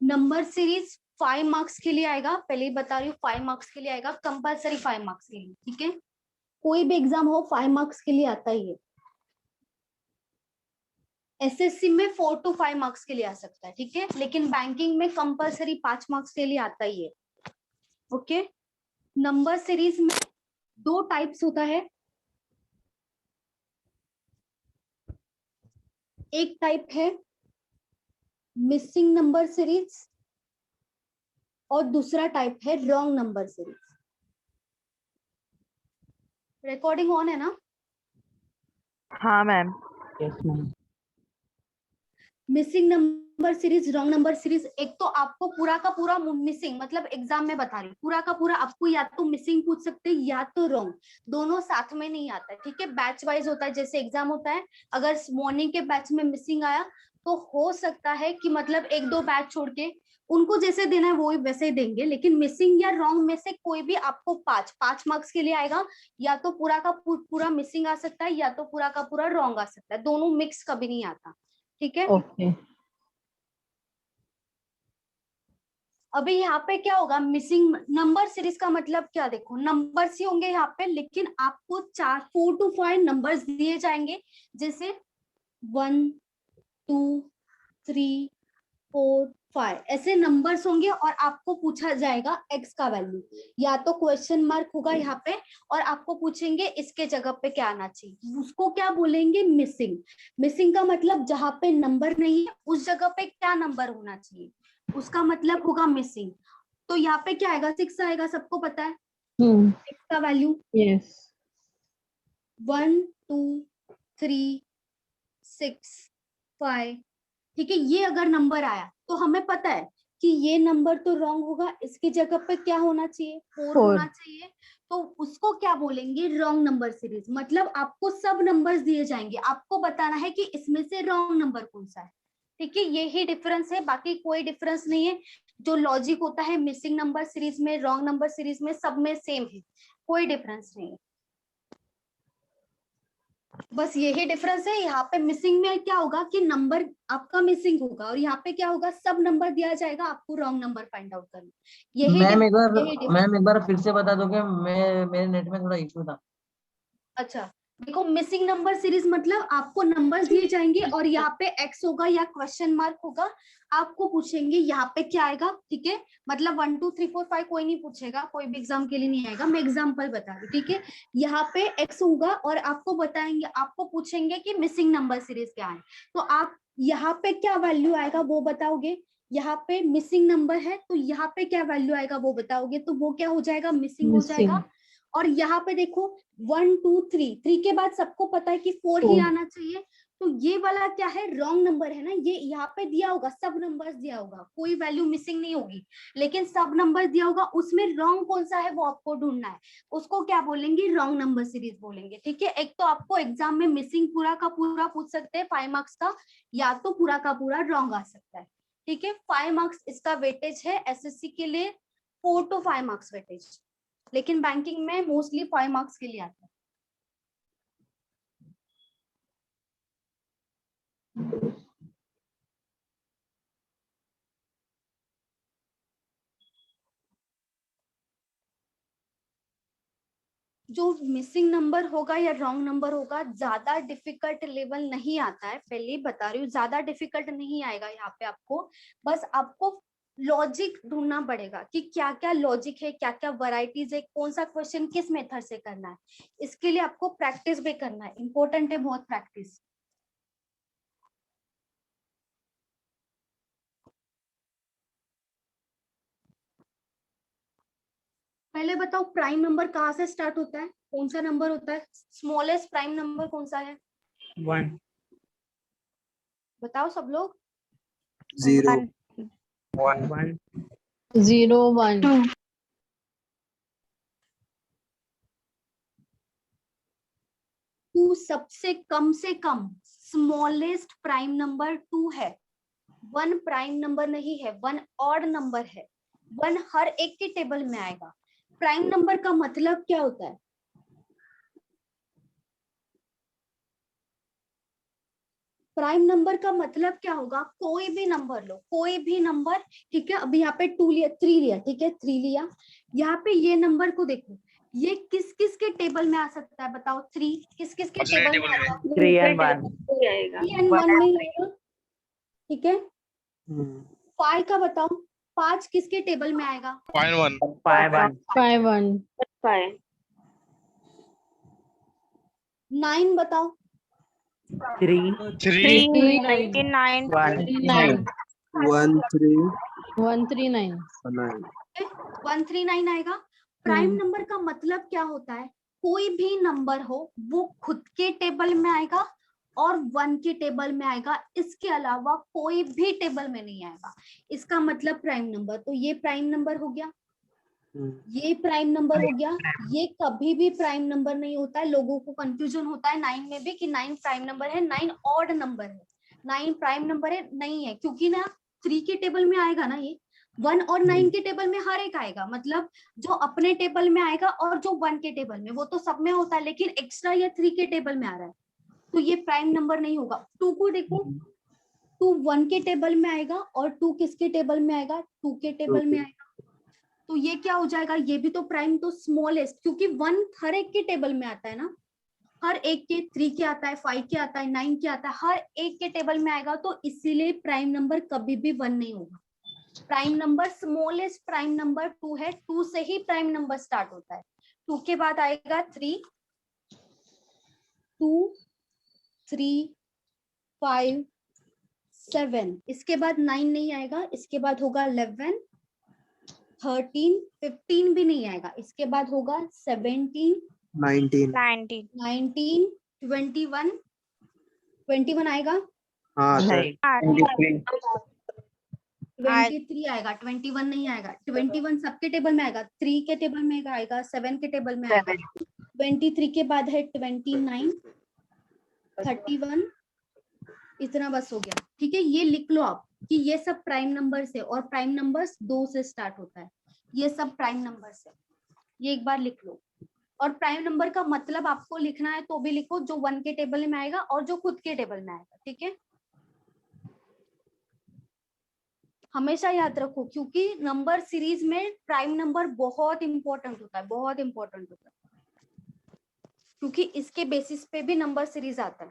Number series 5 marks के लिए आएगा, पहले ही बता रही हूँ 5 मार्क्स के लिए आएगा, कंपलसरी 5 मार्क्स के लिए, ठीक है। कोई भी एग्जाम हो 5 मार्क्स के लिए आता ही है। एसएससी में 4 to 5 मार्क्स के लिए आ सकता है, ठीक है, लेकिन बैंकिंग में कंपलसरी 5 मार्क्स के लिए आता ही है। ओके, नंबर सीरीज में 2 टाइप्स होता है। एक टाइप है मिसिंग नंबर सीरीज और दूसरा टाइप है wrong number series. Recording on है ना? हाँ ma'am. Yes ma'am. Missing number series, wrong number series, एक तो आपको पूरा का पूरा मिसिंग, मतलब एग्जाम में बता रही हूँ, पूरा का पूरा आपको या तो मिसिंग पूछ सकते हैं या तो रॉन्ग, दोनों साथ में नहीं आता है, ठीक है। बैच वाइज होता है, जैसे एग्जाम होता है, अगर मॉर्निंग के बैच में मिसिंग आया तो हो सकता है कि मतलब 1-2 बैच छोड़ के उनको जैसे देना है वो वैसे ही देंगे, लेकिन मिसिंग या रॉन्ग में से कोई भी आपको 5 मार्क्स के लिए आएगा, या तो पूरा का पूरा मिसिंग आ सकता है या तो पूरा का पूरा रॉन्ग आ सकता है, दोनों मिक्स कभी नहीं आता, ठीक है। ओके। अभी यहाँ पे क्या होगा, मिसिंग नंबर सीरीज का मतलब क्या, देखो नंबर्स ही होंगे यहाँ पे, लेकिन आपको 4 to 5 नंबर्स दिए जाएंगे, जैसे 1 2 3 4 5 ऐसे नंबर्स होंगे, और आपको पूछा जाएगा एक्स का वैल्यू, या तो क्वेश्चन मार्क होगा यहाँ पे, और आपको पूछेंगे इसके जगह पे क्या आना चाहिए, उसको क्या बोलेंगे, मिसिंग। मिसिंग का मतलब जहां पे नंबर नहीं है उस जगह पे क्या नंबर होना चाहिए, उसका मतलब होगा मिसिंग। तो यहाँ पे क्या आएगा, 6 आएगा, सबको पता है एक्स का वैल्यू, यस। 1 2 3 6 5, ठीक है। ये अगर नंबर आया तो हमें पता है कि ये नंबर तो रॉन्ग होगा, इसकी जगह पे क्या होना चाहिए, 4 4। होना चाहिए, तो उसको क्या बोलेंगे, रॉन्ग नंबर सीरीज। मतलब आपको सब नंबर्स दिए जाएंगे, आपको बताना है कि इसमें से रॉन्ग नंबर कौन सा है, ठीक है। यही डिफरेंस है, बाकी कोई डिफरेंस नहीं है। जो लॉजिक होता है मिसिंग नंबर सीरीज में, रॉन्ग नंबर सीरीज में, सब में सेम है, कोई डिफरेंस नहीं है, बस यही डिफरेंस है। यहाँ पे मिसिंग में क्या होगा कि नंबर आपका मिसिंग होगा, और यहाँ पे क्या होगा, सब नंबर दिया जाएगा, आपको रॉन्ग नंबर फाइंड आउट करना, यही मैम डिफरेंस। एक बार फिर से बता दोगे, मैं मेरे नेट में थोड़ा इशू था। अच्छा, देखो मिसिंग नंबर सीरीज मतलब आपको नंबर दिए जाएंगे और यहाँ पे एक्स होगा या क्वेश्चन मार्क होगा, आपको पूछेंगे यहाँ पे क्या आएगा, ठीक है। मतलब 1 2 3 4 5 कोई नहीं पूछेगा, कोई भी एग्जाम के लिए नहीं आएगा, मैं एग्जाम्पल बता रही हूँ, ठीक है। यहाँ पे एक्स होगा और आपको बताएंगे, आपको पूछेंगे कि मिसिंग नंबर सीरीज क्या है, तो आप यहाँ पे क्या वैल्यू आएगा वो बताओगे। यहाँ पे मिसिंग नंबर है तो यहाँ पे क्या वैल्यू आएगा वो बताओगे, तो वो क्या हो जाएगा, मिसिंग हो जाएगा। और यहाँ पे देखो 1 2 3 के बाद सबको पता है कि 4 ही आना चाहिए, तो ये वाला क्या है, रॉन्ग नंबर है ना, ये यहाँ पे दिया होगा, सब नंबर्स दिया होगा, कोई वैल्यू मिसिंग नहीं होगी, लेकिन सब नंबर दिया होगा, उसमें रॉन्ग कौन सा है वो आपको ढूंढना है, उसको क्या बोलेंगे, रॉन्ग नंबर सीरीज बोलेंगे, ठीक है। एक तो आपको एग्जाम में मिसिंग पूरा का पूरा पूछ सकते हैं 5 मार्क्स का, या तो पूरा का पूरा रॉन्ग आ सकता है, ठीक है। 5 मार्क्स इसका वेटेज है, एसएससी के लिए 4 to 5 मार्क्स वेटेज, लेकिन बैंकिंग में मोस्टली 5 मार्क्स के लिए आता है। जो मिसिंग नंबर होगा या रॉन्ग नंबर होगा, ज्यादा डिफिकल्ट लेवल नहीं आता है, पहले ही बता रही हूँ, ज्यादा डिफिकल्ट नहीं आएगा यहाँ पे आपको, बस आपको लॉजिक ढूंढना पड़ेगा कि क्या क्या लॉजिक है, क्या क्या वैरायटीज है, कौन सा क्वेश्चन किस मेथड से करना है, इसके लिए आपको प्रैक्टिस भी करना है, इंपॉर्टेंट है बहुत प्रैक्टिस। पहले बताओ प्राइम नंबर कहाँ से स्टार्ट होता है, कौन सा नंबर होता है, स्मॉलेस्ट प्राइम नंबर कौन सा है, 1 बताओ सब लोग। 0 1 1 0 1 2 सबसे कम से कम स्मॉलेस्ट प्राइम नंबर 2 है, 1 प्राइम नंबर नहीं है, 1 ऑड नंबर है, 1 हर एक के टेबल में आएगा। प्राइम नंबर का मतलब क्या होता है, प्राइम नंबर का मतलब क्या होगा, कोई भी नंबर लो, कोई भी नंबर, ठीक है। अभी यहाँ पे 2 लिया, 3 लिया, ठीक है, 3 लिया। यहाँ पे ये नंबर को देखो, ये किस किस के टेबल में आ सकता है बताओ, 3 किस किस के टेबल में आएगा, 3 and 1 3 and 1 में ही आएगा, ठीक है। 5 का बताओ, 5 किसके टेबल में आएगा, 5 1 5 1 9 बताओ, 3 3 99 1 9 1 3 139 9 139 आएगा। प्राइम नंबर का मतलब क्या होता है, कोई भी नंबर हो वो खुद के टेबल में आएगा और 1 के टेबल में आएगा, इसके अलावा कोई भी टेबल में नहीं आएगा, इसका मतलब प्राइम नंबर। तो ये प्राइम नंबर हो गया, ये प्राइम नंबर हो गया। ये कभी भी प्राइम नंबर नहीं होता है, लोगों को कंफ्यूजन होता है 9 में भी कि 9 प्राइम नंबर है, 9 ऑड नंबर है, 9 प्राइम नंबर है, नहीं है, क्योंकि ना 3 के टेबल में आएगा ना, ये 1 और 9 के टेबल में हर एक आएगा, मतलब जो अपने टेबल में आएगा और जो 1 के टेबल में, वो तो सब में होता है, लेकिन एक्स्ट्रा ये 3 के टेबल में आ रहा है, तो ये प्राइम नंबर नहीं होगा। 2 को देखो, 2 1 के टेबल में आएगा और 2 किसके टेबल में आएगा, 2 के टेबल में आएगा, तो ये क्या हो जाएगा, ये भी तो प्राइम, तो स्मॉलेस्ट, क्योंकि 1 हर एक के टेबल में आता है ना, हर एक के, 3 के आता है, 5 के आता है, 9 के आता है, हर एक के टेबल में आएगा, तो इसीलिए प्राइम नंबर कभी भी 1 नहीं होगा। Prime number smallest prime number 2 है, 2 से ही प्राइम नंबर स्टार्ट होता है, 2 के बाद आएगा 3, 2 3 5 7, इसके बाद 9 नहीं आएगा, इसके बाद होगा 11 13 15 भी नहीं आएगा, इसके बाद होगा 17 19 19 21 21 आएगा, हाँ सर 23 आएगा, 21 नहीं आएगा, 21 सबके टेबल में आएगा, 3 के टेबल में आएगा, 7 के टेबल में आएगा, 23 के बाद है 29 31, इतना बस हो गया, ठीक है। ये लिख लो आप कि ये सब प्राइम नंबर से, और प्राइम नंबर्स 2 से स्टार्ट होता है, ये सब प्राइम नंबर से, ये एक बार लिख लो। और प्राइम नंबर का मतलब आपको लिखना है तो भी लिखो, जो 1 के टेबल में आएगा और जो खुद के टेबल में आएगा, ठीक है, हमेशा याद रखो, क्योंकि नंबर सीरीज में प्राइम नंबर बहुत इंपॉर्टेंट होता है, बहुत इंपॉर्टेंट होता है, क्योंकि इसके बेसिस पे भी नंबर सीरीज आता है।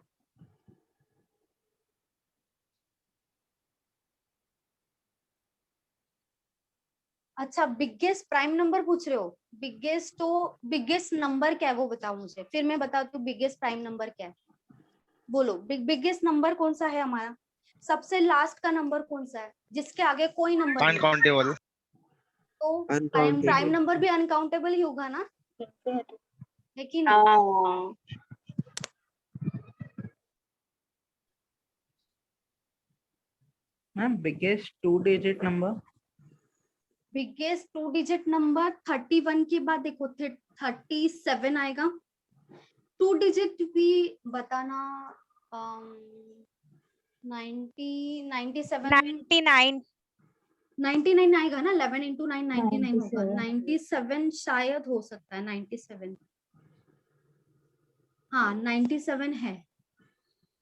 अच्छा, बिगेस्ट प्राइम नंबर पूछ रहे हो, बिगेस्ट, तो बिगेस्ट नंबर क्या है वो बताओ मुझे, फिर मैं बताती हूँ बिगेस्ट प्राइम नंबर क्या है। बोलो, बिगेस्ट नंबर कौन सा है हमारा, सबसे लास्ट का नंबर कौन सा है जिसके आगे कोई नंबर नहीं, अनकाउंटेबल तो प्राइम अनकाउंटेबल नंबर भी अनकाउंटेबल ही होगा ना, है कि नहीं। Ma'am biggest 2 digit number biggest 2 digit number 31 के बाद देखो 37 आएगा, 2 डिजिट भी बताना, 90 97 99 आएगा ना, 11 into 9 99 होगा, 97 शायद हो सकता है, 97, हाँ 97 है,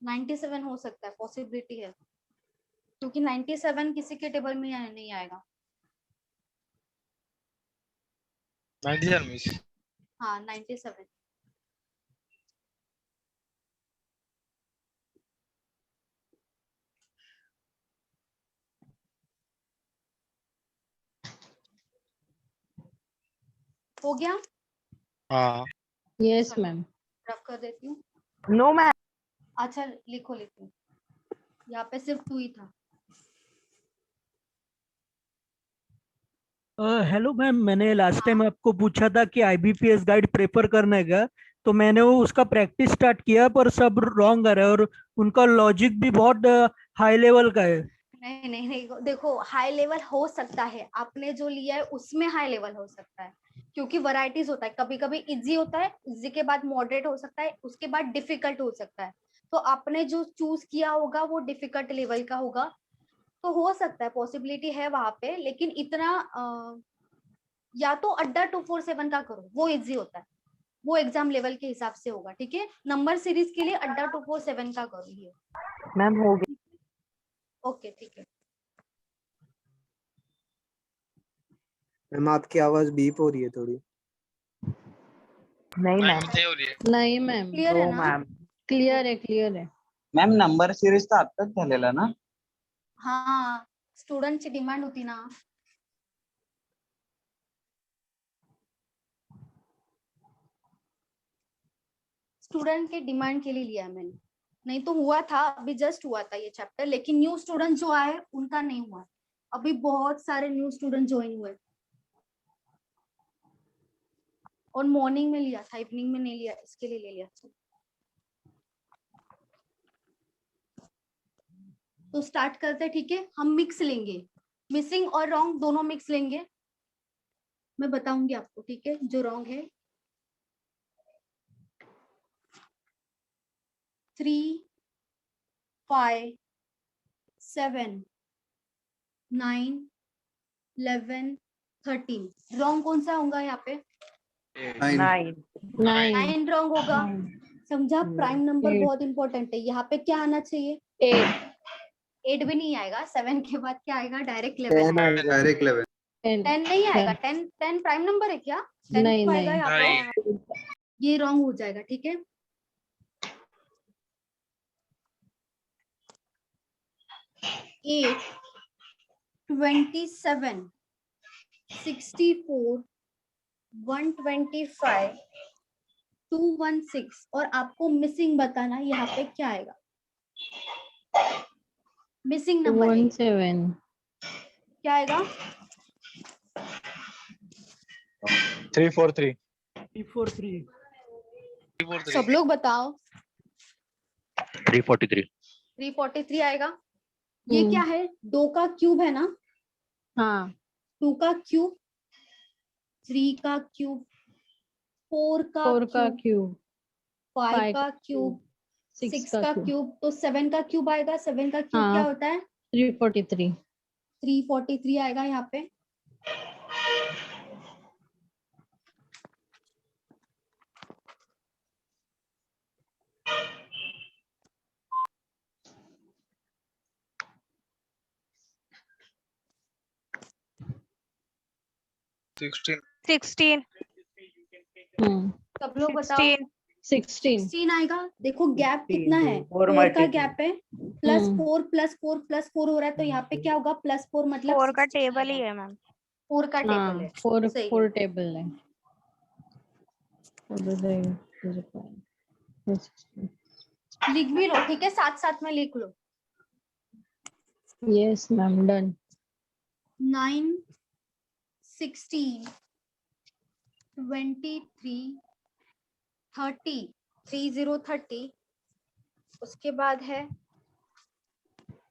97 हो सकता है, पॉसिबिलिटी है, क्योंकि 97 किसी के टेबल में नहीं आएगा। 97 मिस हाँ 97, हो गया। हाँ यस मैम रफ कर देती हूँ, नो मैम अच्छा लिखो लिखो, यहाँ पे सिर्फ 2 ही था। हेलो मैम, मैंने लास्ट टाइम आपको पूछा था कि आईबीपीएस गाइड प्रेफर करने का, तो मैंने वो उसका प्रैक्टिस स्टार्ट किया पर सब रॉन्ग आ रहा है और उनका लॉजिक भी बहुत हाई लेवल का है। नहीं नहीं नहीं, देखो हाई लेवल हो सकता है, आपने जो लिया है उसमें हाई लेवल हो सकता है, क्योंकि वैरायटीज होता है, कभी कभी इजी होता है, इजी के बाद मॉडरेट हो सकता है, उसके बाद डिफिकल्ट हो सकता है, तो आपने जो चूज किया होगा वो डिफिकल्ट लेवल का होगा, तो हो सकता है, पॉसिबिलिटी है वहां पे, लेकिन इतना या तो अड्डा 247 का करो, वो इजी होता है, वो एग्जाम लेवल के हिसाब से होगा, ठीक है। नंबर सीरीज के लिए अड्डा 247 का करो, ये मैम हो गया। ओके ठीक है। मैम आपकी आवाज बीप हो रही है थोड़ी। नहीं मैम। नाही मॅम, क्लियर है हो ना? मैम। क्लिअर आहे. मॅम नंबर सिरीज तर आत्ताच झालेला ना? हाँ स्टूडेंटची डिमांड होती ना. स्टूडेंट के डिमांड के लिए लिया है मैंने, नहीं तो हुआ था, अभी जस्ट हुआ था ये चैप्टर, लेकिन न्यू स्टूडेंट जो आए उनका नहीं हुआ. अभी बहुत सारे न्यू स्टूडेंट ज्वाइन हुए और मॉर्निंग में लिया था, इवनिंग में नहीं लिया, इसके लिए ले लिया. तो स्टार्ट करते हैं, ठीक है. हम मिक्स लेंगे, मिसिंग और रॉन्ग दोनों मिक्स लेंगे. मैं बताऊंगी आपको, ठीक है. जो रॉन्ग है 3, 5, 7, 9, 11, 13. रॉन्ग कौन सा होगा यहाँ पे? 9. 9 9 रॉन्ग होगा. समझा? Prime number 8. बहुत इंपॉर्टेंट है. यहाँ पे क्या आना चाहिए? 8 8 भी नहीं आएगा. 7 के बाद क्या आएगा? डायरेक्ट 10 11 आएगा. आएगा, डायरेक्ट 11. 10 नहीं आएगा. 10 प्राइम नंबर है क्या? 10 नहीं, क्यों आएगा नहीं. यहाँ पे? ये रॉन्ग हो जाएगा, ठीक है. 8, 27, 64, 125, 216 और आपको मिसिंग बताना यहाँ पे क्या आएगा. मिसिंग नंबर है 17 क्या आएगा? 343। 343. सब लोग बताओ. 343। 343 आएगा. ये क्या है? 2 का क्यूब है ना. हाँ 2 का क्यूब, 3 का क्यूब, 4 का 4 का क्यूब, क्यूब, 5 का क्यूब, 6 का क्यूब. तो 7 का क्यूब आएगा. 7 का क्यूब हाँ. क्या होता है? 343. 343 आएगा यहाँ पे. सब लोग बताओ. 16 16 आएगा. देखो गैप कितना है? 4 4 का multiple. गैप है. प्लस हम्म. 4 प्लस 4 प्लस 4 हो रहा है. तो यहाँ पे क्या होगा? प्लस 4 मतलब 4 का 16 टेबल ही आएगा. है मैम. 4 का टेबल हाँ है. 4 सही है. 4 टेबल है. लिख भी लो, ठीक है. साथ साथ में लिख लो. Yes ma'am, done. 9, 16, 23, 30, 30, उसके बाद है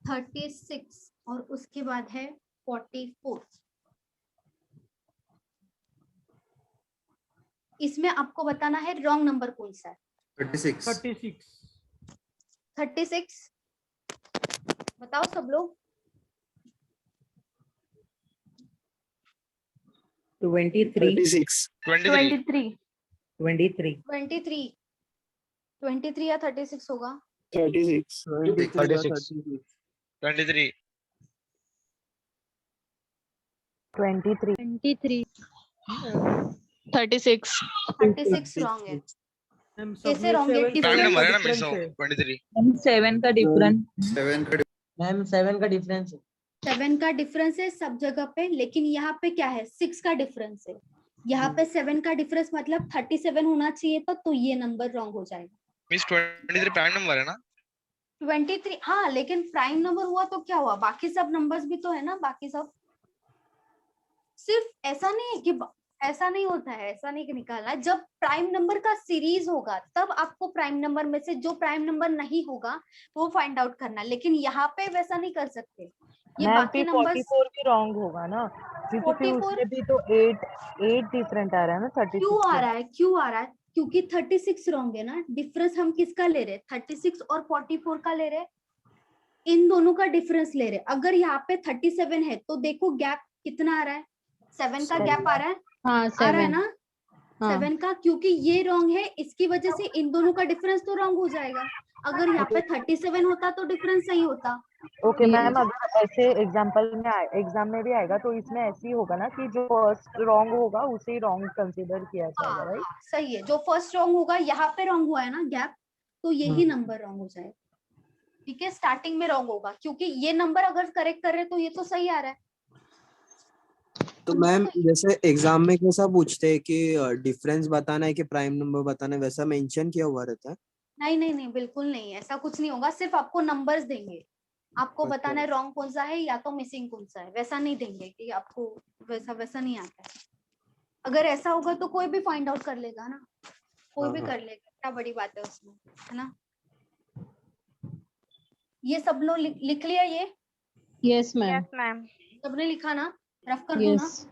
36 और उसके बाद है 44. इसमें आपको बताना है रॉन्ग नंबर कौन सा है. 36. 36 बताओ सब लोग. 23, 36. 23 23. 23 या 36 होगा. 36. 36. 23. 23 36 36 रॉन्ग है. मैम, सब कैसे में wrong है? 7 प्राइम Difference नंबर है ना difference मिस हो है. 23. 7 का डिफरेंस. 7 का मैम 7 का डिफरेंस. 7 का डिफरेंस है सब जगह पे. लेकिन यहाँ पे क्या है? 6 का डिफरेंस है. यहाँ पे 7 का डिफरेंस मतलब 37 होना चाहिए था. तो ये नंबर रॉन्ग हो जाएगा. मिस 23 प्राइम नंबर है ना. 23 हाँ. लेकिन प्राइम नंबर हुआ तो क्या हुआ? बाकी सब नंबर्स भी तो है ना. बाकी सब सिर्फ ऐसा नहीं है कि ऐसा नहीं होता है. ऐसा नहीं कि निकालना. जब प्राइम नंबर का सीरीज होगा तब आपको प्राइम नंबर में से जो प्राइम नंबर नहीं होगा वो फाइंड आउट करना. लेकिन यहाँ पे वैसा नहीं कर सकते. ये मैम बाकी फिर नंबर्स 44 भी रॉन्ग होगा ना, क्योंकि फिर 44 उसमें भी तो 8 डिफरेंट आ रहा है ना 36 क्यों आ से। रहा है? क्यों आ रहा है? क्योंकि 36 रॉन्ग है ना. डिफरेंस हम किसका ले रहे हैं? 36 और 44 का ले रहे हैं. इन दोनों का डिफरेंस ले रहे हैं. अगर यहाँ पे 37 है तो देखो गैप कितना आ रहा है? 7 का गैप आ रहा है. हाँ आ रहा है 7. ना. हाँ 7 का, क्योंकि ये रॉन्ग है, इसकी वजह से इन दोनों का डिफरेंस तो रॉन्ग हो जाएगा। अगर यहाँ पे 37 होता तो डिफरेंस सही होता। ओके ये- मैम, अगर ऐसे एग्जाम में भी आएगा तो इसमें ऐसे ही होगा ना कि जो फर्स्ट रॉन्ग होगा उसे ही रॉन्ग कंसीडर किया हाँ जाएगा, राइट? हाँ सही है, जो फर्स्ट रॉन्ग होगा यहाँ पे रॉन्ग हुआ है ना गैप, तो यही नंबर रॉन्ग हो जाएगा। ठीक है, स्टार्टिंग में रॉन्ग होगा, क्योंकि ये नंबर अगर करेक्ट कर रहे तो ये तो सही आ रहा है। तो मैम जैसे एग्जाम में कैसा पूछते हैं कि डिफरेंस बताना है कि प्राइम नंबर बताना है, वैसा मेंशन किया हुआ रहता है? नहीं नहीं नहीं, बिल्कुल नहीं, ऐसा कुछ नहीं होगा। सिर्फ आपको नंबर्स देंगे, आपको अच्छा। बताना है रॉन्ग कौन सा है या तो मिसिंग कौन सा है, वैसा नहीं देंगे कि आपको वैसा नहीं आता है। अगर ऐसा होगा तो कोई भी फाइंड आउट कर लेगा ना, कोई भी हाँ। कर लेगा, क्या बड़ी बात है उसमें, है ना। ये सब लोग लिख लिया, ये यस मैम यस मैम। सबने लिखा ना, रफ कर दो ना। यस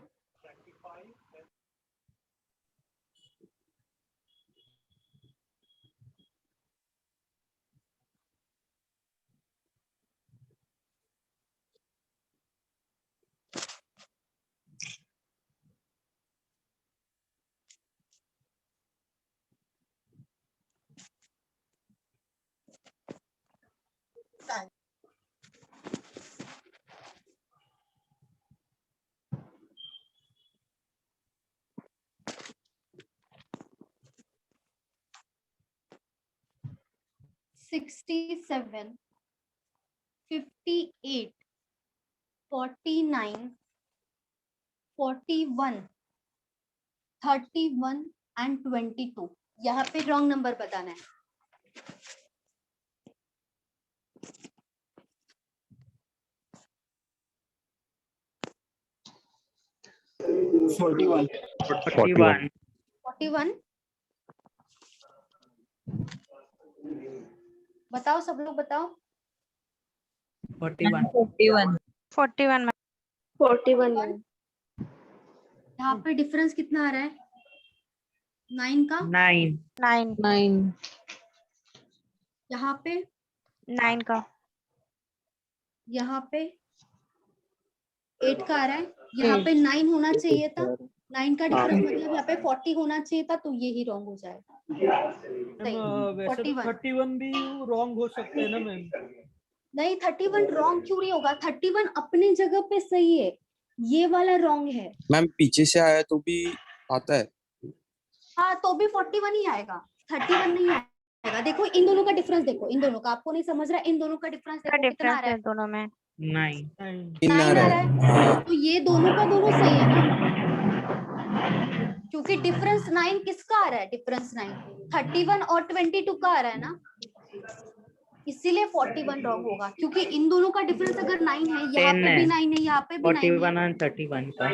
67, 58, 49, 41, 31 एंड 22, यहाँ पे रॉन्ग नंबर बताना है। Forty-one. 41 बताओ, सब लोग बताओ। 41. 41. 41 मैम। 41 यहाँ पे डिफरेंस कितना आ रहा है? 9 का। 9. 9 9 यहाँ पे 9 का। यहाँ पे 8 का आ रहा है। यहाँ पे 9 होना चाहिए था, 9 का डिफरेंस मतलब यहाँ पे 40 होना चाहिए था, तो ये ही रॉन्ग हो जाएगा। सही, वैसे तो 41 31 भी रॉन्ग हो सकते हैं ना मैम? नहीं, 31 रॉन्ग क्यों नहीं होगा? 31 अपनी जगह पे सही है, ये वाला रॉन्ग है। मैम पीछे से आया तो भी आता है। हाँ तो भी 41 ही आएगा, 31 नहीं आएगा। देखो इन दोनों का डिफरेंस, देखो इन दोनों का, आपको नहीं समझ रहा, इन दोनों का डिफरेंस का देखो कितना आ डिफरेंस रहा है है। दोनों में। 9. 9 9 आ रहा है, हाँ। तो ये दोनों का दोनों सही है ना, क्योंकि डिफरेंस 9 किसका आ रहा है? डिफरेंस 9 31 और 22 का आ रहा है ना, इसीलिए 41 रॉन्ग होगा, क्योंकि इन दोनों का डिफरेंस अगर 9 है, यहाँ 10 पे भी है। 9 है, यहाँ पे भी 9 41 है। and 31 का.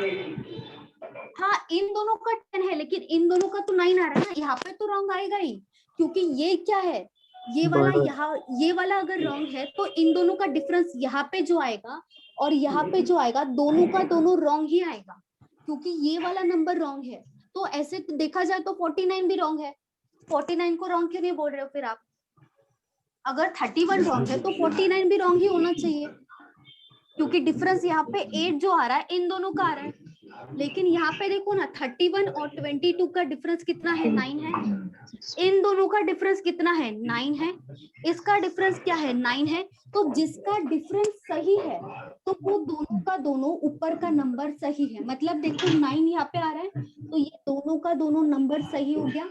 हाँ इन दोनों का 10 है, लेकिन इन दोनों का तो 9 आ रहा है ना, यहाँ पे तो रॉन्ग आएगा ही, क्योंकि ये क्या है, ये वाला यहाँ, ये वाला अगर रॉन्ग है तो इन दोनों का डिफरेंस यहाँ पे जो आएगा और यहाँ पे जो आएगा, दोनों का दोनों रॉन्ग ही आएगा, क्योंकि ये वाला नंबर रॉन्ग है। तो ऐसे तो देखा जाए तो 49 भी रॉन्ग है। 49 को रॉन्ग क्यों नहीं बोल रहे हो फिर आप? अगर 31 रॉन्ग है तो 49 भी रॉन्ग ही होना चाहिए, क्योंकि डिफरेंस यहाँ पे 8 जो आ रहा है इन दोनों का आ रहा है, लेकिन यहाँ पे देखो ना 31 और 22 का डिफरेंस कितना है? 9 है। इन दोनों का डिफरेंस कितना है? 9 है। इसका डिफरेंस क्या है? 9 है। तो जिसका डिफरेंस सही है तो वो दोनों का दोनों ऊपर का नंबर सही है, मतलब देखो 9 यहाँ पे आ रहा है, तो ये दोनों का दोनों नंबर सही हो गया।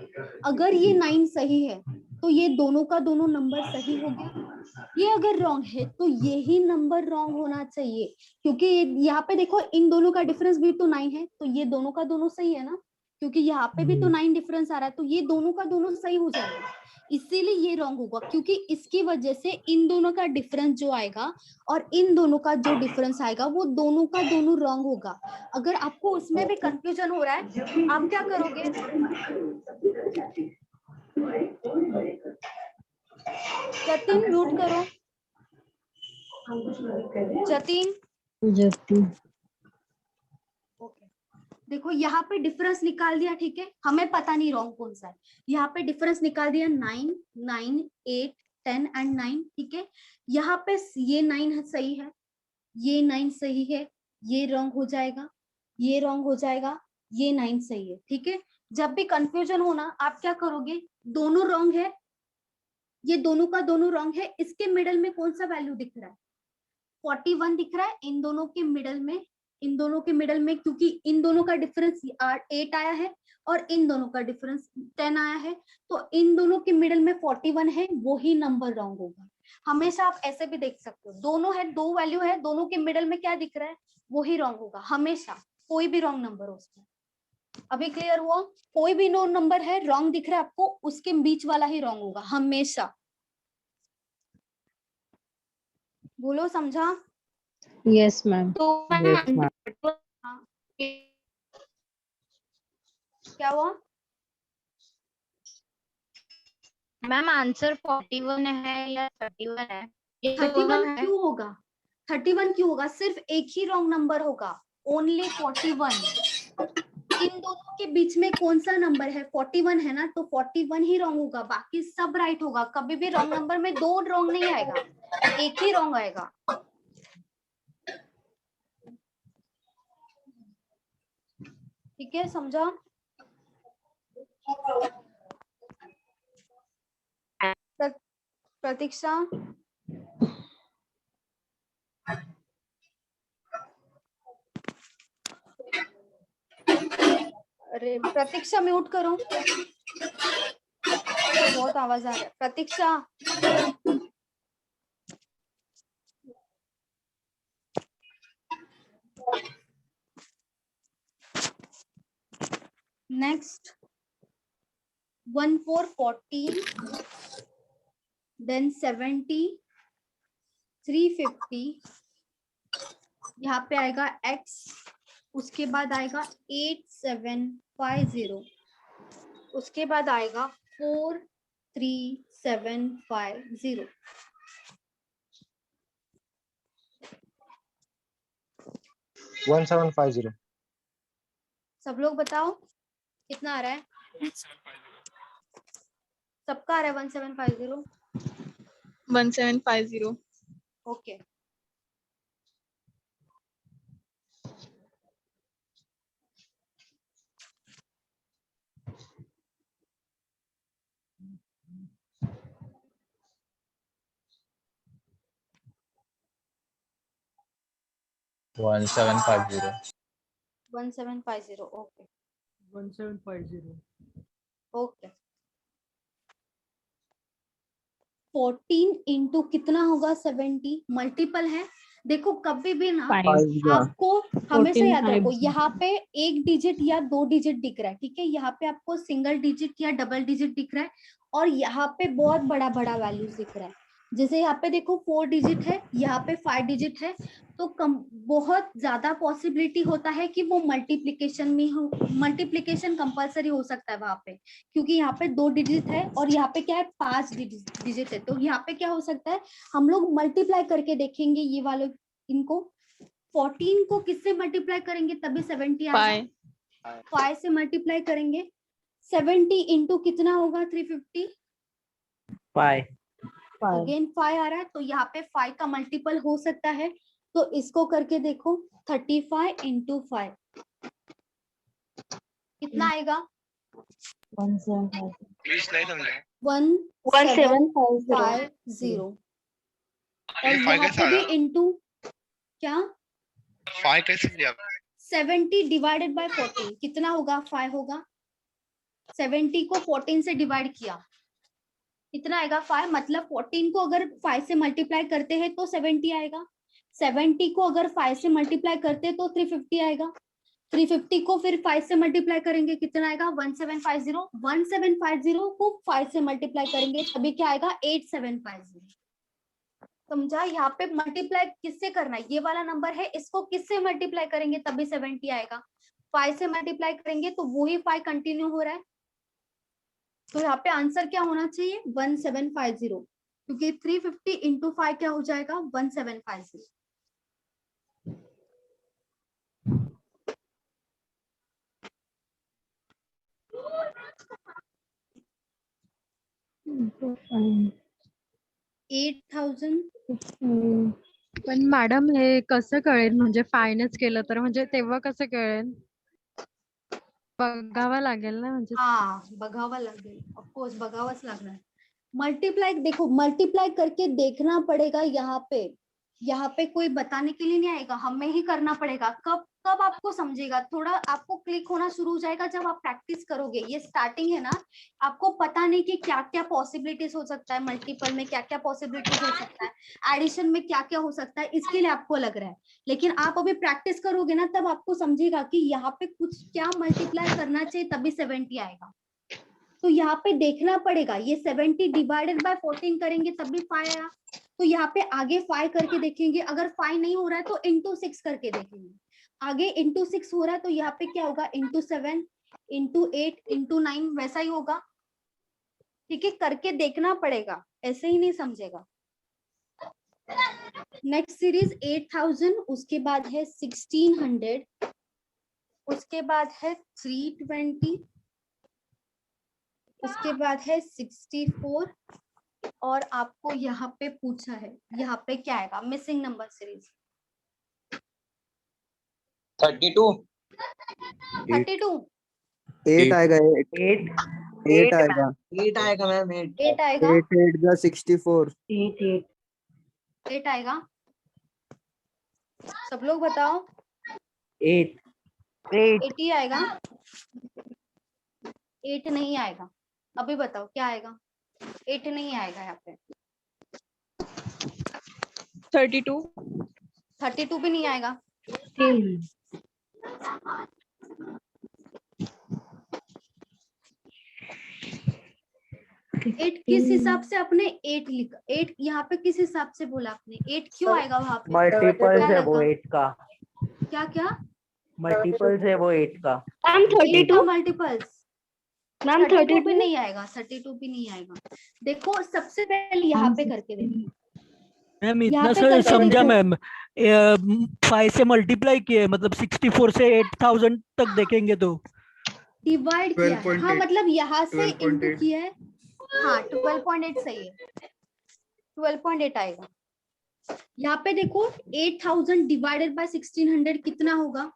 अगर ये 9 सही है तो ये दोनों का दोनों नंबर सही हो गया। ये अगर रॉन्ग है तो यही नंबर रॉन्ग होना चाहिए, क्योंकि यहाँ पे देखो इन दोनों का डिफरेंस भी तो 9 है, तो ये दोनों का दोनों सही है ना, क्योंकि यहाँ पे भी तो 9 डिफरेंस आ रहा है, तो ये दोनों का दोनों सही हो जाएगा। इसीलिए ये रॉन्ग होगा, क्योंकि इसकी वजह से इन दोनों का डिफरेंस जो आएगा और इन दोनों का जो डिफरेंस आएगा वो दोनों का दोनों रॉन्ग होगा। अगर आपको उसमें भी कंफ्यूजन हो रहा है, आप क्या करोगे? जतिन म्यूट करो, जतिन। ओके, देखो यहाँ पे डिफरेंस निकाल दिया, ठीक है, हमें पता नहीं रॉन्ग कौन सा है। यहाँ पे डिफरेंस निकाल दिया 9, 9, 8, 10 एंड 9, ठीक है। यहाँ पे ये 9 सही है, ये 9 सही है, ये रॉन्ग हो जाएगा, ये रॉन्ग हो जाएगा, ये 9 सही है, ठीक है। जब भी कंफ्यूजन हो ना, आप क्या करोगे, दोनों रॉन्ग है, ये दोनों का दोनों रॉन्ग है, इसके मिडल में कौन सा वैल्यू दिख रहा है, 41 दिख रहा है, इन दोनों के मिडल में, इन दोनों के मिडल में, क्योंकि इन दोनों का डिफरेंस 8 आया है और इन दोनों का डिफरेंस 10 आया है, तो इन दोनों के मिडल में 41 है, वही नंबर रॉन्ग होगा। हमेशा आप ऐसे भी देख सकते हो, दोनों है, दो वैल्यू है, दोनों के मिडल में क्या दिख रहा है, वही रॉन्ग होगा हमेशा, कोई भी रॉन्ग नंबर हो उसमें। अभी क्लियर हुआ, कोई भी नो नंबर है रॉन्ग दिख रहा है आपको, उसके बीच वाला ही रॉन्ग होगा हमेशा। बोलो, समझा? Yes, ma'am. तो Yes, ma'am. हाँ, क्या हुआ? मैम आंसर 41 है या 31 है? ये 31 क्यों होगा, 31 क्यों होगा, सिर्फ एक ही रॉन्ग नंबर होगा, ओनली 41। इन दोनों के बीच में कौन सा नंबर है, 41 है ना, तो 41 ही रॉन्ग होगा, बाकी सब राइट होगा। कभी भी रॉन्ग नंबर में दो रॉन्ग नहीं आएगा, एक ही रॉन्ग आएगा। ठीक है, समझा? प्रतीक्षा, अरे प्रतीक्षा म्यूट करो, बहुत आवाज आ रहा है। प्रतीक्षा, नेक्स्ट 1 4 14, देन 70, 350, यहाँ पे आएगा x, उसके बाद आएगा 8750, उसके बाद आएगा 43750। 1750। सब लोग बताओ कितना आ रहा है, सबका आ रहा है 1750। 1750। Okay, one seven five zero 1750। Okay 1750। Okay, 14 into कितना होगा, 70, मल्टीपल है। देखो कभी भी ना 5. आपको हमेशा 14 याद रखो, times. यहाँ पे एक डिजिट या दो डिजिट दिख रहा है, ठीक है, यहाँ पे आपको सिंगल डिजिट या डबल डिजिट दिख रहा है, और यहाँ पे बहुत बड़ा बड़ा वैल्यूज दिख रहा है। जैसे यहाँ पे देखो 4 डिजिट है, यहाँ पे 5 डिजिट है, तो बहुत ज्यादा पॉसिबिलिटी होता है कि वो मल्टीप्लीकेशन में हो, मल्टीप्लीकेशन कंपलसरी हो सकता है वहां पे, क्योंकि यहाँ पे 2 डिजिट है और यहाँ पे क्या है 5 डिजिट है, तो यहाँ पे क्या हो सकता है, हम लोग मल्टीप्लाई करके देखेंगे ये वाले, इनको 14 को किससे मल्टीप्लाई करेंगे तभी 70 आएगा, 5 से मल्टीप्लाई करेंगे, 70 इंटू कितना होगा, 350, 5. अगेन 5 आ रहा है, तो यहाँ पे 5 का मल्टीपल हो सकता है, तो इसको करके देखो, 35 इंटू 5 कितना आएगा, 175. प्लीज नहीं समझा। 1750। और ये 5 यहाँ कैसे पे भी आया, इंटू क्या, 5 कैसे दिया? 70 डिवाइडेड बाय 14 कितना होगा, 5 होगा, 70 को 14 से डिवाइड किया कितना आएगा, 5, मतलब 14 को अगर 5 से मल्टीप्लाई करते हैं तो 70 आएगा, 70 को अगर 5 से मल्टीप्लाई करते हैं तो 350 आएगा, 350 को फिर 5 से मल्टीप्लाई करेंगे कितना आएगा, 1750, 1750 को 5 से मल्टीप्लाई करेंगे तभी क्या आएगा, 8750। समझा? यहाँ पे मल्टीप्लाई किससे करना है, ये वाला नंबर है, इसको किससे मल्टीप्लाई करेंगे तभी 70 आएगा, 5 से मल्टीप्लाई करेंगे तो वही 5 कंटिन्यू हो रहा है, तो यहाँ पे आंसर क्या होना चाहिए, 1750, क्योंकि 350 इंटू 5 क्या हो जाएगा, 1750। Fine. 8000 पण मॅडम हे कसं कळेल, म्हणजे फायनच केलं तर, म्हणजे तेव्हा कसं कळेल? बघावं लागेल ना म्हणजे हाँ बघावा लागेल, ऑफकोर्स बघावाच लागणार. मल्टीप्लाई देखो, मल्टीप्लाई करके देखना पड़ेगा. यहाँ पे कोई बताने के लिए नहीं आएगा, हमें ही करना पड़ेगा. कब कब आपको समझेगा, थोड़ा आपको क्लिक होना शुरू हो जाएगा जब आप प्रैक्टिस करोगे. ये स्टार्टिंग है ना, आपको पता नहीं कि क्या क्या पॉसिबिलिटीज हो सकता है, मल्टीपल में क्या क्या पॉसिबिलिटीज हो सकता है, एडिशन में क्या क्या हो सकता है, इसके लिए आपको लग रहा है. लेकिन आप अभी प्रैक्टिस करोगे ना, तब आपको समझेगा कि यहाँ पे कुछ क्या मल्टीप्लाई करना चाहिए तभी 70 आएगा. तो यहाँ पे देखना पड़ेगा, ये 70 डिवाइडेड बाय 14 करेंगे तब भी 5 आया. तो यहाँ पे आगे 5 करके देखेंगे, अगर 5 नहीं हो रहा है तो इंटू 6 करके देखेंगे. आगे इंटू 6 हो रहा है तो यहाँ पे क्या होगा, इंटू 7, इंटू 8, इंटू 9, वैसा ही होगा. ठीक है, करके देखना पड़ेगा, ऐसे ही नहीं समझेगा. नेक्स्ट सीरीज 8000, उसके बाद है 1600, उसके बाद है 320, उसके बाद है 64, और आपको यहाँ पे पूछा है, यहाँ पे क्या आएगा, मिसिंग नंबर सीरीज 32 32. 8 आएगा. 8 8 आएगा. 8 आएगा मैम 8 आएगा. 8 8 जा 64. 8 आएगा. सब लोग बताओ. 8 8 ही आएगा. 8 नहीं आएगा. अभी बताओ क्या आएगा. 8 नहीं आएगा यहाँ पे. 32 भी नहीं आएगा. 8 किस हिसाब से आपने 8 लिखा, 8 यहाँ पे किस हिसाब से बोला आपने, 8 क्यों आएगा वहां पे, मल्टीपल क्या है वो लगा? 8 का, क्या क्या मल्टीपल है वो 8 का. Ma'am 32 multiples. मैम 32 भी नहीं आएगा, 32 भी नहीं आएगा. देखो सबसे पहले यहाँ पे करके देखो. मैम यहाँ इतना पे सा करके समझा देखो. मैम. 5 से मल्टीप्लाई किए, मतलब 64 से 8000 तक देखेंगे तो डिवाइड किया है. हाँ 12.8. मतलब यहाँ से 12.8. इंटू किया है. हाँ 12.8 सही है, 12.8 आएगा. यहाँ पे देखो 8000 डिवाइडेड बाय 1600 कितना होगा,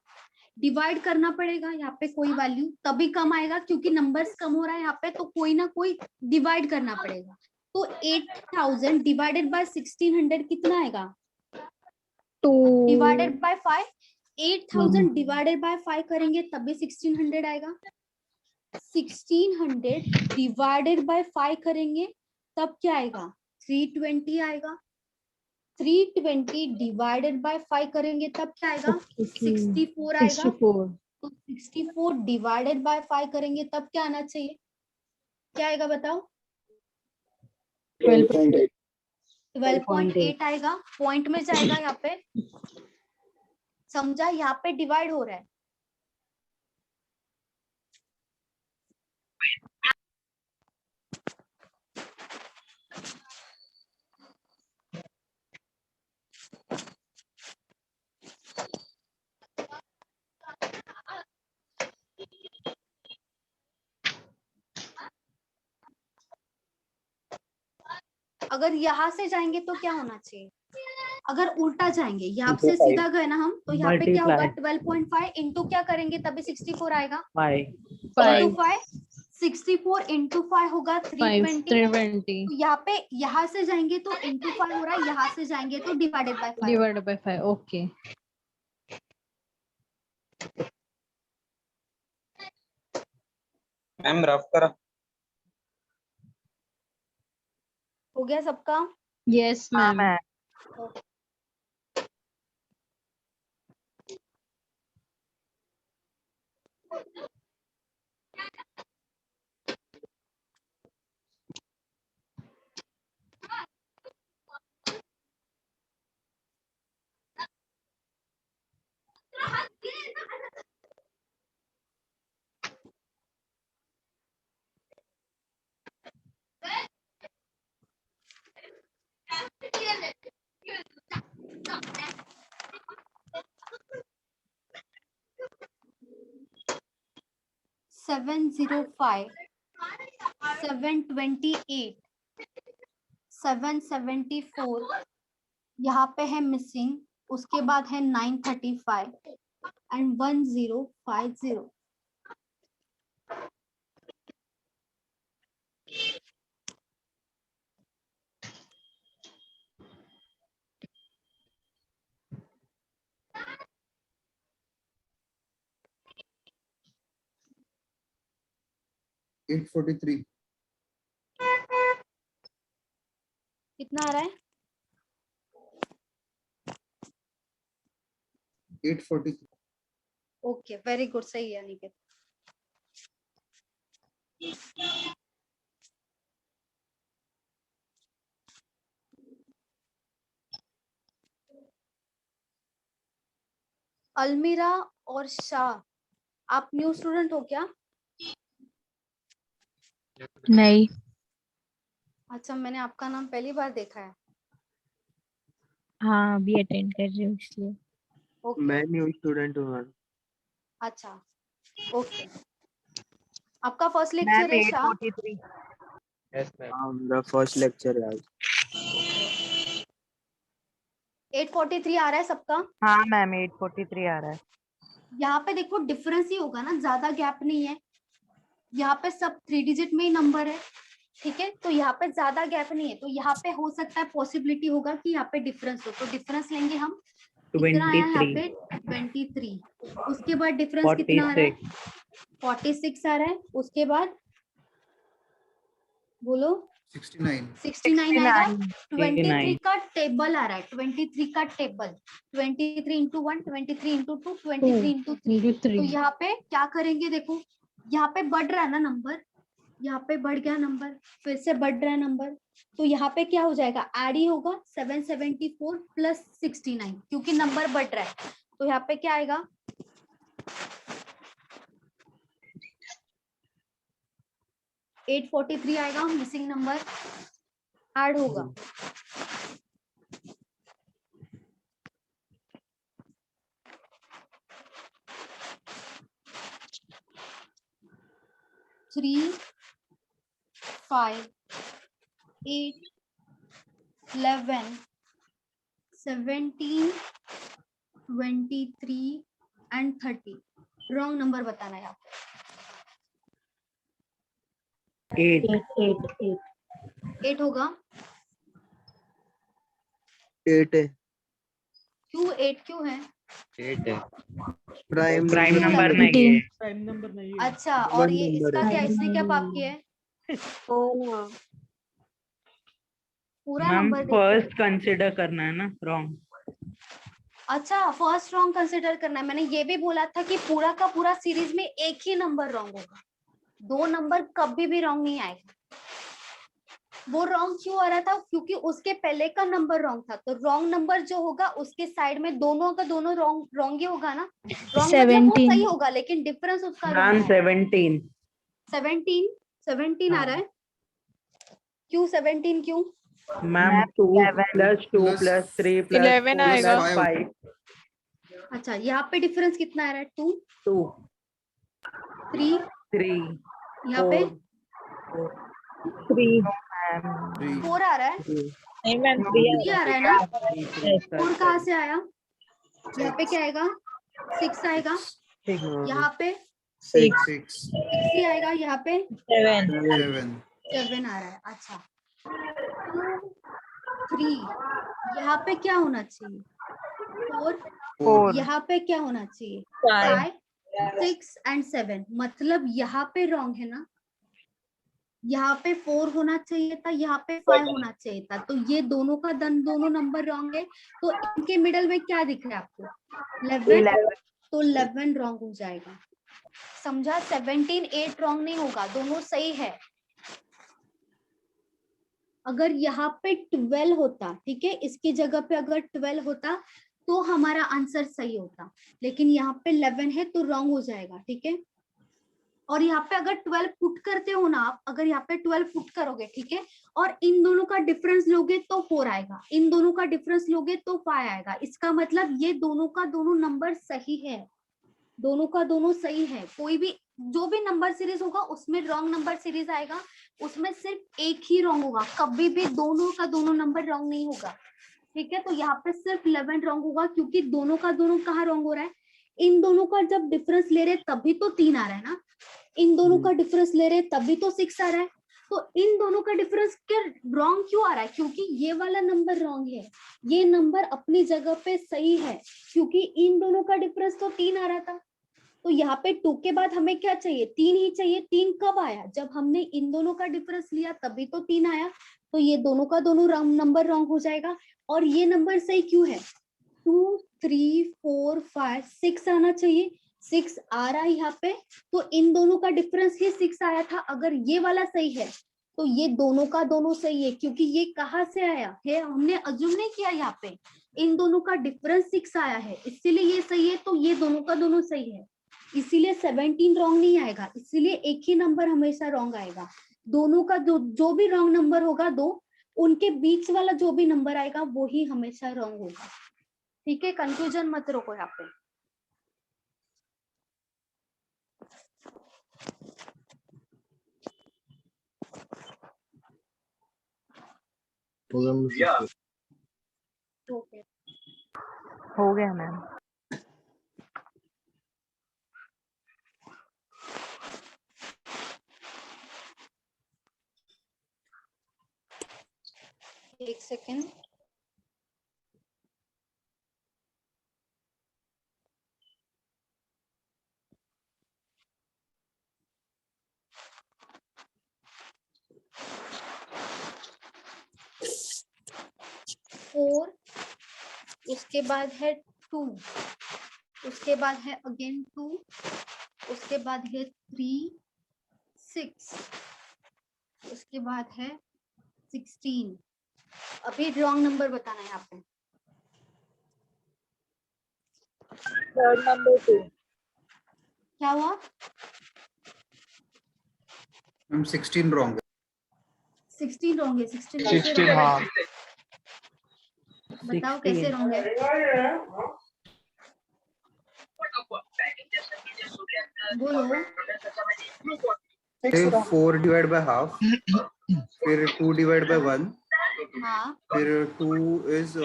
डिवाइड करना पड़ेगा. यहाँ पे कोई वैल्यू तभी कम आएगा क्योंकि नंबर्स कम हो रहा है यहाँ पे, तो कोई ना कोई डिवाइड करना पड़ेगा. तो 8000 डिवाइडेड बाय 1600 कितना आएगा, 2 डिवाइडेड बाय 5. 8000 डिवाइडेड बाय 5 करेंगे तभी 1600 आएगा. 1600 डिवाइडेड बाय 5 करेंगे तब क्या आएगा, 320 आएगा. 320 डिवाइडेड बाय 5 करेंगे तब क्या आएगा, 64 आएगा. 64 तो 64 डिवाइडेड बाय 5 करेंगे तब क्या आना चाहिए, क्या आएगा बताओ, 12.8 आएगा. पॉइंट में जाएगा यहाँ पे. समझा, यहाँ पे डिवाइड हो रहा है. अगर यहाँ से जाएंगे तो क्या होना चाहिए, अगर उल्टा जाएंगे, यहाँ से सीधा गए ना हम, तो यहाँ पे क्या होगा, 12.5 इंटू क्या करेंगे तभी 64 आएगा. 5 इंटू 5, 64 इंटू 5 होगा 320. 320 तो यहाँ पे, यहाँ से जाएंगे तो इंटू 5 हो रहा है, यहाँ से जाएंगे तो divided by 5. Divided by 5. Okay ma'am rough करा. हो गया सबका. Yes ma'am. सेवन 705, 728, 774, यहाँ पे है मिसिंग. उसके बाद है 935 एंड 1050. 843. कितना आ रहा है? 843. ओके, वेरी गुड, सही है निकेत। अलमीरा और शाह, आप न्यू स्टूडेंट हो क्या? नहीं। अच्छा, मैंने आपका नाम पहली बार देखा है। हाँ, अभी अटेंड कर रही हूँ इसलिए। ओके, मैं न्यू स्टूडेंट हूँ मैम। अच्छा, ओके। आपका फर्स्ट मैम लेक्चर है शाह? 843. Yes ma'am. हाँ, मेरा फर्स्ट लेक्चर है आज। 843 आ रहा है सबका? हाँ मैम 843 आ रहा है. यहाँ पे देखो डिफरेंस ही होगा ना, ज्यादा गैप नहीं है। यहाँ पे सब 3 डिजिट में ही नंबर है, ठीक है, तो यहाँ पे ज्यादा गैप नहीं है, तो यहाँ पे हो सकता है पॉसिबिलिटी होगा कि यहाँ पे डिफरेंस हो, तो डिफरेंस लेंगे हम। कितना आया यहाँ पे? 23। उसके बाद डिफरेंस कितना आ रहा है? 46 आ रहा है। उसके बाद बोलो 69 आएगा। 23 का टेबल आ रहा है, 23 का टेबल, 23 इंटू 1, 23 इंटू 2, 23 इंटू 3। तो यहाँ पे क्या करेंगे, देखो यहाँ पे बढ़ रहा है ना नंबर, यहाँ पे बढ़ गया नंबर, फिर से बढ़ रहा है नंबर, तो यहाँ पे क्या हो जाएगा, ऐड ही होगा 774 प्लस 69, क्योंकि नंबर बढ़ रहा है, तो यहाँ पे क्या आएगा, 843 आएगा, मिसिंग नंबर ऐड होगा। Three 5 8 11 17 23 and 30। रॉन्ग नंबर बताना है आपको। 8 होगा। 8 है। क्यों 8 क्यों है? 8 है। प्राइम नंबर नहीं नहीं है। टाइम नंबर नहीं है। अच्छा, और ये नंबर इसका है। क्या, इसने क्या पाप किया है? पूरा मैम नंबर देखो। फर्स्ट कंसिडर करना है ना, रॉन्ग। अच्छा, फर्स्ट रॉन्ग कंसिडर करना है। मैंने ये भी बोला था कि पूरा का पूरा सीरीज में एक ही नंबर रॉन्ग होगा, 2 नंबर कभी भी रॉन्ग नहीं आएगा। वो रॉन्ग क्यों आ रहा था? क्योंकि उसके पहले का नंबर रॉन्ग था, तो रॉन्ग नंबर जो होगा उसके साइड में दोनों का दोनों रॉन्ग ही होगा ना। रॉन्ग मतलब वो 17 सही होगा, लेकिन डिफरेंस उसका मैम wrong है। 17। 17 आ रहा है। क्यों 17 क्यों? मैम 2 प्लस 2 प्लस 3 प्लस 11 आएगा। 5। अच्छा, यहाँ पे डिफरेंस कितना आ रहा है? 2 2 3 3 यहाँ पे 3. 4 आ रहा है। नहीं मैम 3 आ रहा है ना। 4 4 कहाँ से आया? यहाँ पे क्या आएगा? 6 आएगा। यहाँ पे 6 6 ही आएगा। यहाँ पे 7. 7 आ रहा है। अच्छा, 3 यहाँ पे क्या होना चाहिए? 4 यहाँ पे क्या होना चाहिए? 5 6 एंड 7। मतलब यहाँ पे रॉन्ग है ना, यहाँ पे 4 होना चाहिए था, यहाँ पे 5 होना चाहिए था, तो ये दोनों का दोनों नंबर रॉन्ग है। तो इनके मिडल में क्या दिख रहा है आपको? 11। तो 11 रॉन्ग हो जाएगा। समझा? 17 8 रॉन्ग नहीं होगा, दोनों सही है। अगर यहाँ पे 12 होता, ठीक है, इसकी जगह पे अगर 12 होता तो हमारा आंसर सही होता, लेकिन यहाँ पे 11 है तो रॉन्ग हो जाएगा, ठीक है। और यहाँ पे अगर 12 पुट करते हो ना आप, अगर यहाँ पे 12 पुट करोगे, ठीक है, और इन दोनों का डिफरेंस लोगे तो 4 आएगा, इन दोनों का डिफरेंस लोगे तो 5 आएगा। इसका मतलब ये दोनों का दोनों नंबर सही है, दोनों का दोनों सही है। कोई भी जो भी नंबर सीरीज होगा उसमें रॉन्ग नंबर सीरीज आएगा, उसमें सिर्फ एक ही रॉन्ग होगा, कभी भी दोनों का दोनों नंबर रॉन्ग नहीं होगा, ठीक है। तो यहाँ पे सिर्फ 11 रॉन्ग होगा, क्योंकि दोनों का दोनों कहाँ रॉन्ग हो रहा है? इन दोनों का जब डिफरेंस ले रहे तभी तो 3 आ रहा है ना, इन दोनों का डिफरेंस ले रहे तभी तो 6 आ रहा है। तो इन दोनों का डिफरेंस क्या रॉन्ग क्यों आ रहा है? क्योंकि ये वाला नंबर रॉन्ग है, ये नंबर अपनी जगह पे सही है, क्योंकि इन दोनों का डिफरेंस तो 3 आ रहा था, तो यहाँ पे 2 के बाद हमें क्या चाहिए, 3 ही चाहिए। 3 कब आया, जब हमने इन दोनों का डिफरेंस लिया तभी तो 3 आया। तो ये दोनों का दोनों नंबर रॉन्ग हो जाएगा। और ये नंबर सही क्यों है, 2 3 4 5 6 आना चाहिए, 6 आ रहा है यहाँ पे। तो इन दोनों का डिफरेंस ही 6 आया था। अगर ये वाला सही है तो ये दोनों का दोनों सही है, क्योंकि ये कहाँ से आया है, हमने अज्यूम नहीं किया, यहाँ पे इन दोनों का डिफरेंस 6 आया है, इसीलिए ये सही है। तो ये दोनों का दोनों सही है, इसीलिए 17 रॉन्ग नहीं आएगा। इसीलिए एक ही नंबर हमेशा रॉन्ग आएगा। दोनों का जो भी रॉन्ग नंबर होगा दो, उनके बीच वाला जो भी नंबर आएगा वो ही हमेशा रॉन्ग होगा। ठीक है, कंफ्यूजन मत रखो यहाँ पे। ओके, हो गया मैम। एक सेकेंड। फोर, उसके बाद है 2, उसके बाद है अगेन 2, उसके बाद है 3 6, उसके बाद है 16। अभी रॉन्ग नंबर बताना है यहाँ पे। Third number 2। क्या हुआ, मैम 16 रॉन्ग 16 रॉन्ग है। 16 कैसे 16 wrong है? हाँ बताओ कैसे रॉन्ग है। बोलो। है। 4 डिवाइड बाय हाफ, फिर 2 डिवाइड बाय 1, हाँ, फिर 2 इज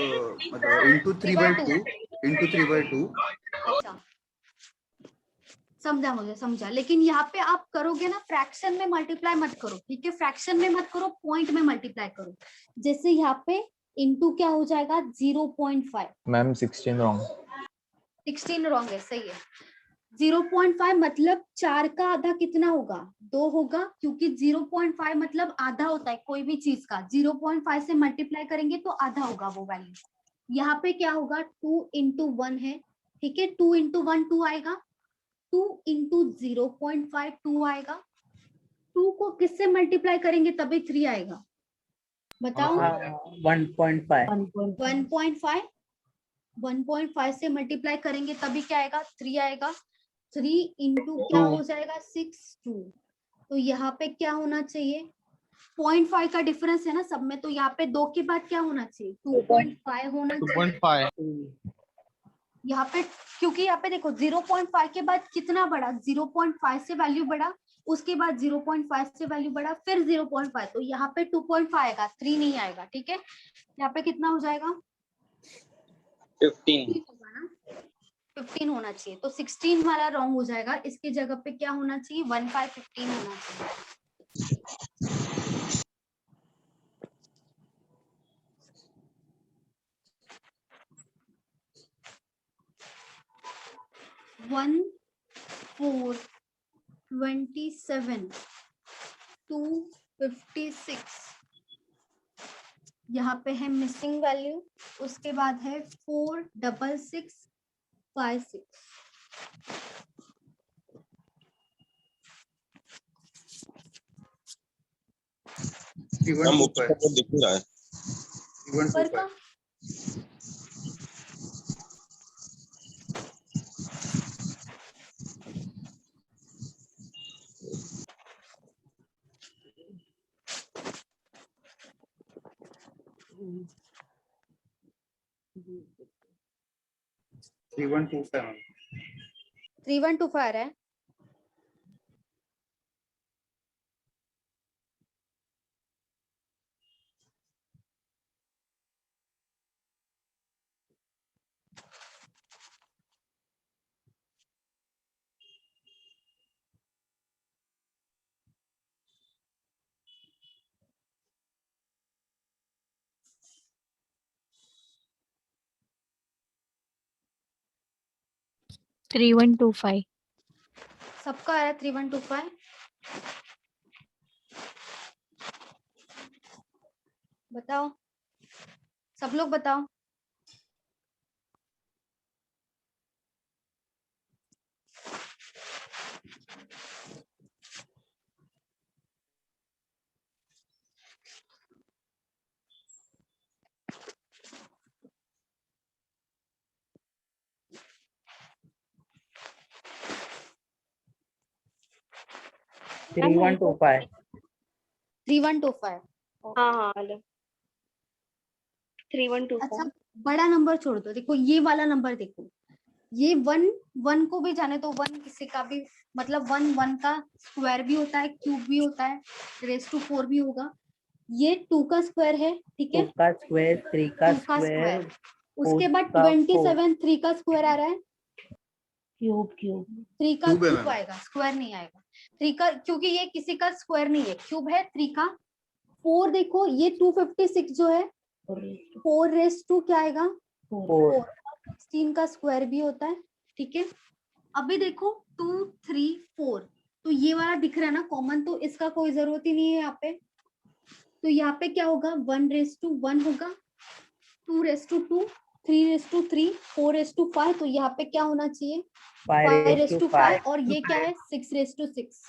मतलब इनटू 3 बाय 2 इनटू 3 बाय 2। अच्छा समझा, मुझे समझा। लेकिन यहाँ पे आप करोगे ना, फ्रैक्शन में मल्टीप्लाई मत करो, ठीक है, फ्रैक्शन में मत करो, पॉइंट में मल्टीप्लाई करो। जैसे यहाँ पे इनटू क्या हो जाएगा, 0.5। मैम 16 रॉन्ग 16 रॉन्ग है, सही है। 0.5 मतलब 4 का आधा कितना होगा, 2 होगा, क्योंकि 0.5 मतलब आधा होता है कोई भी चीज का। 0.5 से मल्टीप्लाई करेंगे तो आधा होगा वो वैल्यू। यहाँ पे क्या होगा, 2 इंटू 1 है, ठीक है, 2 इंटू 1 2 आएगा, 2 इंटू 0.5 2 आएगा। 2 को किससे मल्टीप्लाई करेंगे तभी 3 आएगा, बताओ। 1.5 1.5 1.5 से मल्टीप्लाई करेंगे तभी क्या आएगा, 3 आएगा। 3 इंटू क्या हो जाएगा, 6 2। तो यहाँ पे क्या होना चाहिए, 0.5 का डिफरेंस है ना सब में, तो यहाँ पे 2 के बाद क्या होना चाहिए, 2.5 होना चाहिए 2.5 यहाँ पे। क्योंकि यहाँ पे देखो 0.5 के बाद कितना बढ़ा, 0.5 से वैल्यू बढ़ा, उसके बाद 0.5 से वैल्यू बढ़ा, फिर 0.5, तो यहाँ पे 2.5 आएगा, 3 नहीं आएगा, ठीक है। यहाँ पे कितना हो जाएगा, 15 होगा ना, 15 होना चाहिए। तो 16 वाला रॉन्ग हो जाएगा, इसकी जगह पे क्या होना चाहिए, 15 होना चाहिए। 1 4 27 256, यहाँ पे है मिसिंग वैल्यू। उसके बाद है 4 6 6 5 6। इवन 25 दिख रहा है इवन ऊपर का 25 3127 3125 है। Three one two five. सबका आ रहा है 3125। बताओ, सब लोग बताओ। Three one two five 3125। हाँ 3125। अच्छा, बड़ा नंबर छोड़ दो, देखो ये वाला नंबर देखो, ये 1 को भी जाने तो 1 किसी का भी, मतलब 1 का स्क्वायर भी होता है, क्यूब भी होता है, रेस टू 4 भी होगा। ये 2 का स्क्वायर है, ठीक है, 2 का स्क्वायर 3 का 2 का स्क्वायर स्क्वायर। उसके बाद का 27 3 का स्क्वायर आ रहा है, क्यूब 3 का क्यूब है क्यूब मैम। आएगा, स्क्वायर नहीं आएगा। 3 का, क्योंकि ये किसी का स्क्वायर नहीं है, क्यूब है 3 का। 4 देखो, ये 256 जो है, 4 रेस टू क्या आएगा, 4। 16 का स्क्वायर भी होता है, ठीक है। अभी देखो 2 3 4, तो ये वाला दिख रहा है ना कॉमन, तो इसका कोई जरूरत ही नहीं है यहाँ पे। तो यहाँ पे क्या होगा, 1 रेस टू 1 होगा, 2 raise to 2, 3 raise to 3, 4 raise to 5, तो यहाँ पे क्या होना चाहिए, 5 रेस टू 5, और ये क्या है 6 रेस टू 6।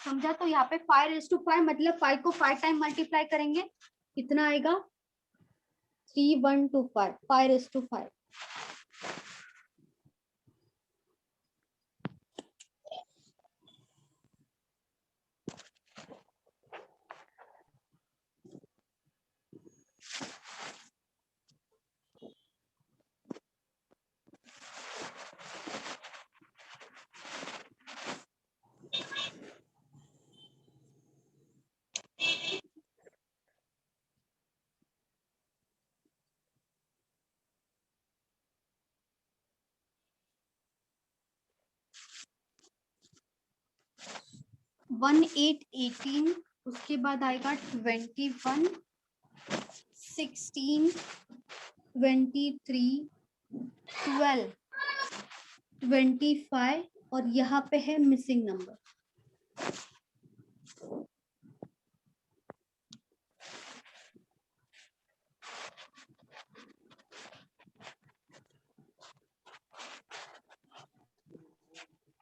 समझा? तो यहाँ पे 5 रेस टू 5 मतलब 5 को 5 टाइम मल्टीप्लाई करेंगे, कितना आएगा, 3125, 5 रेस टू 5। वन 8 18, उसके बाद आएगा 21 16 23 12 25, और यहाँ पे है मिसिंग नंबर।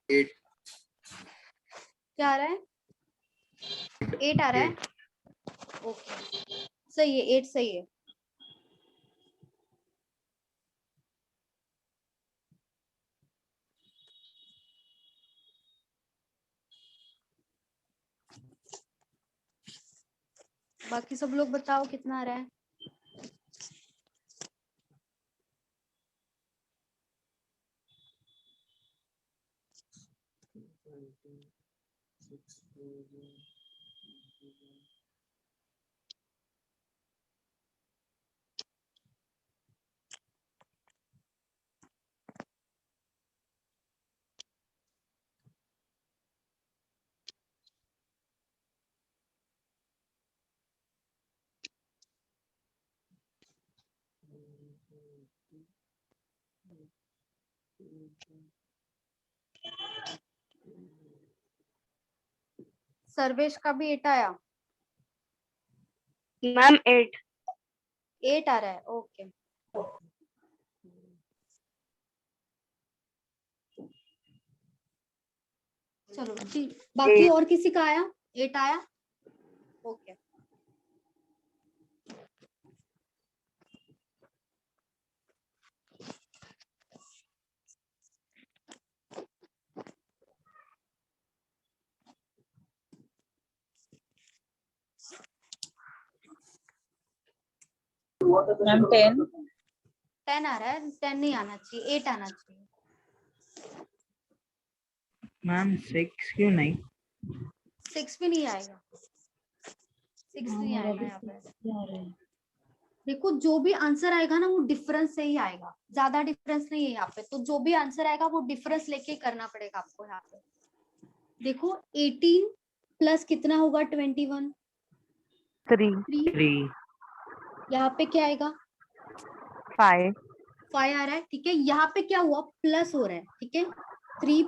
एट क्या आ रहा है, 8 आ रहा है, ओके सही है, 8 सही है। बाकी सब लोग बताओ कितना आ रहा है। सर्वेश का भी 8 आया, मैम 8। 8 आ रहा है, ओके। चलो ठीक, बाकी और किसी का आया, 8 आया, ओके। मैम 10। 10 आ रहा है, 10 नहीं आना चाहिए, 8 आना चाहिए। मैम 6 क्यों नहीं 6 भी नहीं आएगा, 6 नहीं आएगा यहाँ पे। देखो जो भी आंसर आएगा ना वो डिफरेंस से ही आएगा, ज्यादा डिफरेंस नहीं है यहाँ पे, तो जो भी आंसर आएगा वो डिफरेंस लेके करना पड़ेगा आपको। यहाँ पे देखो 18 प्लस कितना होगा, 21, 3, यहाँ पे क्या आएगा, 5 5 आ रहा है, ठीक है। यहाँ पे क्या हुआ, प्लस हो रहा है, ठीक है, 3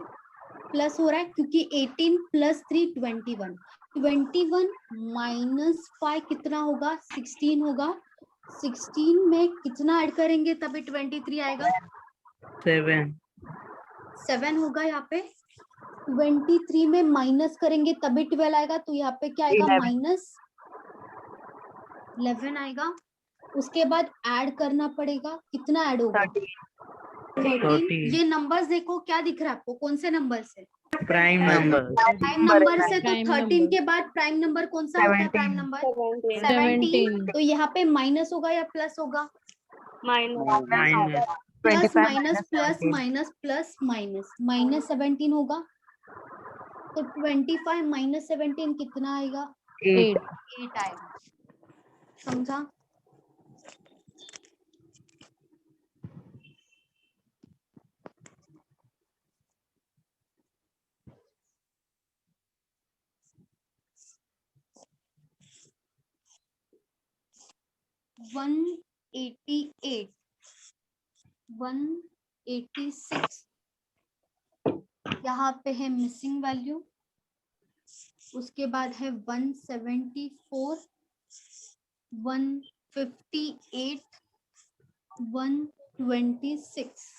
प्लस हो रहा है क्योंकि 18 प्लस 3 21, 21 माइनस 5 कितना होगा 16 होगा, 16 में कितना ऐड करेंगे तभी 23 आएगा, 7 7 होगा यहाँ पे, 23 में माइनस करेंगे तभी 12 आएगा, तो यहाँ पे क्या आएगा 11 माइनस 11 आएगा। उसके बाद ऐड करना पड़ेगा, कितना ऐड होगा 13। 13 ये नंबर्स देखो क्या दिख रहा है आपको, कौन से नंबर से, प्राइम नंबर प्राइम नंबर से, तो Prime 13 number. के बाद प्राइम नंबर कौन सा होता है, प्राइम 17 नंबर 17, तो यहाँ पे माइनस होगा या प्लस होगा, minus plus 25 minus plus 17 minus plus minus minus 17 होगा, तो 25 माइनस 17 कितना आएगा 8 8 आएगा, समझा। वन 186 यहाँ पे है मिसिंग वैल्यू, उसके बाद है 174, 158, 126।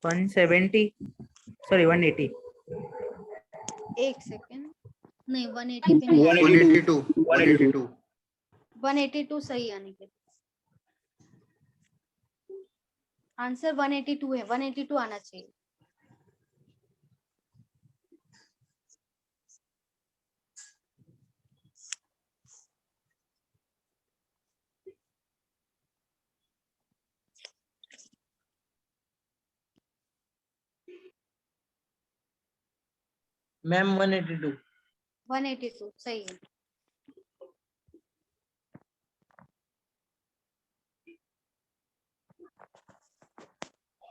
वन 170 सॉरी 180 एक सेकेंड, नहीं 180 पे नहीं, 182 182 182 सही आने के आंसर 182 है, 182 आना चाहिए। मैम 182 182 सही है।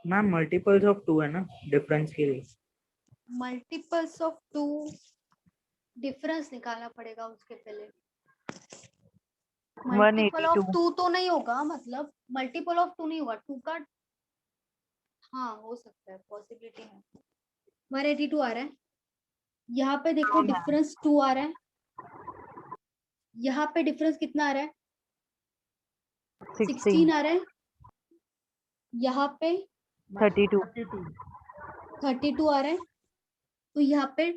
मैम मल्टीपल्स ऑफ 2 है ना डिफरेंस के लिए, मल्टीपल्स ऑफ 2 डिफरेंस निकालना पड़ेगा उसके पहले, मल्टीपल ऑफ 182 2 तो नहीं होगा, मतलब मल्टीपल ऑफ 2 नहीं होगा, 2 का हाँ हो सकता है, पॉसिबिलिटी है। 182 आ रहा है, यहाँ पे देखो डिफरेंस 2 आ रहा है, यहाँ पे डिफरेंस कितना आ रहा है 16 आ रहा है, यहाँ पे 32 32 आ रहा है, तो यहाँ पे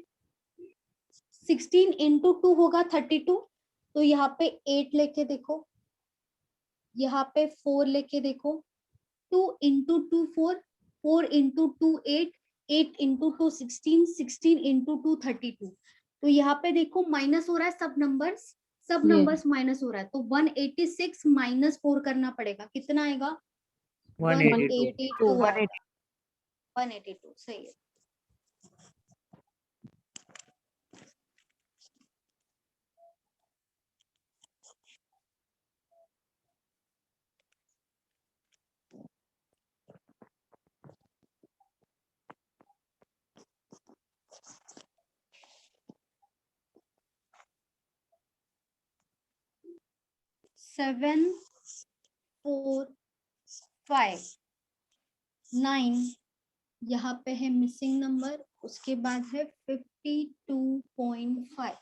16 इंटू 2 होगा 32, तो यहाँ पे 8 लेके देखो, यहाँ पे 4 लेके देखो, 2 इंटू 2 4, 4 इंटू 2 8, 8 इंटू 2 16, 16 इंटू 2 32, तो यहाँ पे देखो माइनस हो रहा है, सब नंबर्स माइनस हो रहा है, तो 186 माइनस 4 करना पड़ेगा, कितना आएगा 182 182 सही है। सेवन 4 5 9, यहाँ पे है मिसिंग नंबर, उसके बाद है 52.5,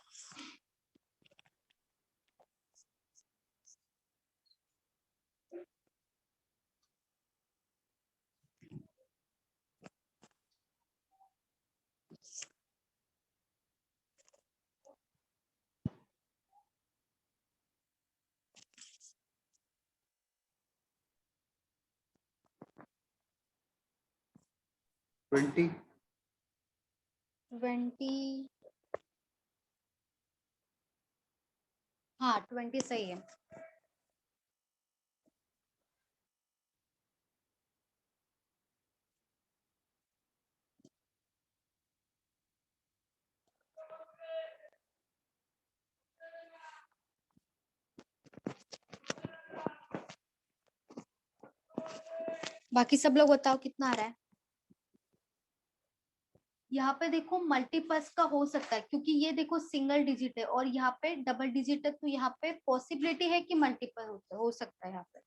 ट्वेंटी 20 हाँ 20 सही है। बाकी सब लोग बताओ कितना आ रहा है। यहाँ पे देखो मल्टीपल्स का हो सकता है क्योंकि ये देखो सिंगल डिजिट है और यहाँ पे डबल डिजिट है, तो यहाँ पे पॉसिबिलिटी है कि मल्टीपल हो सकता है यहाँ पे।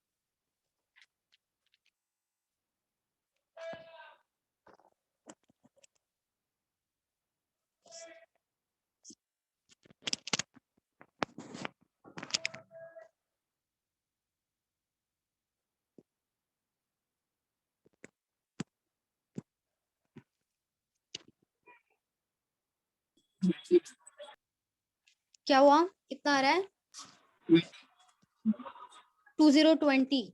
क्या हुआ, कितना आ रहा है? 2020।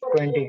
ट्वेंटी।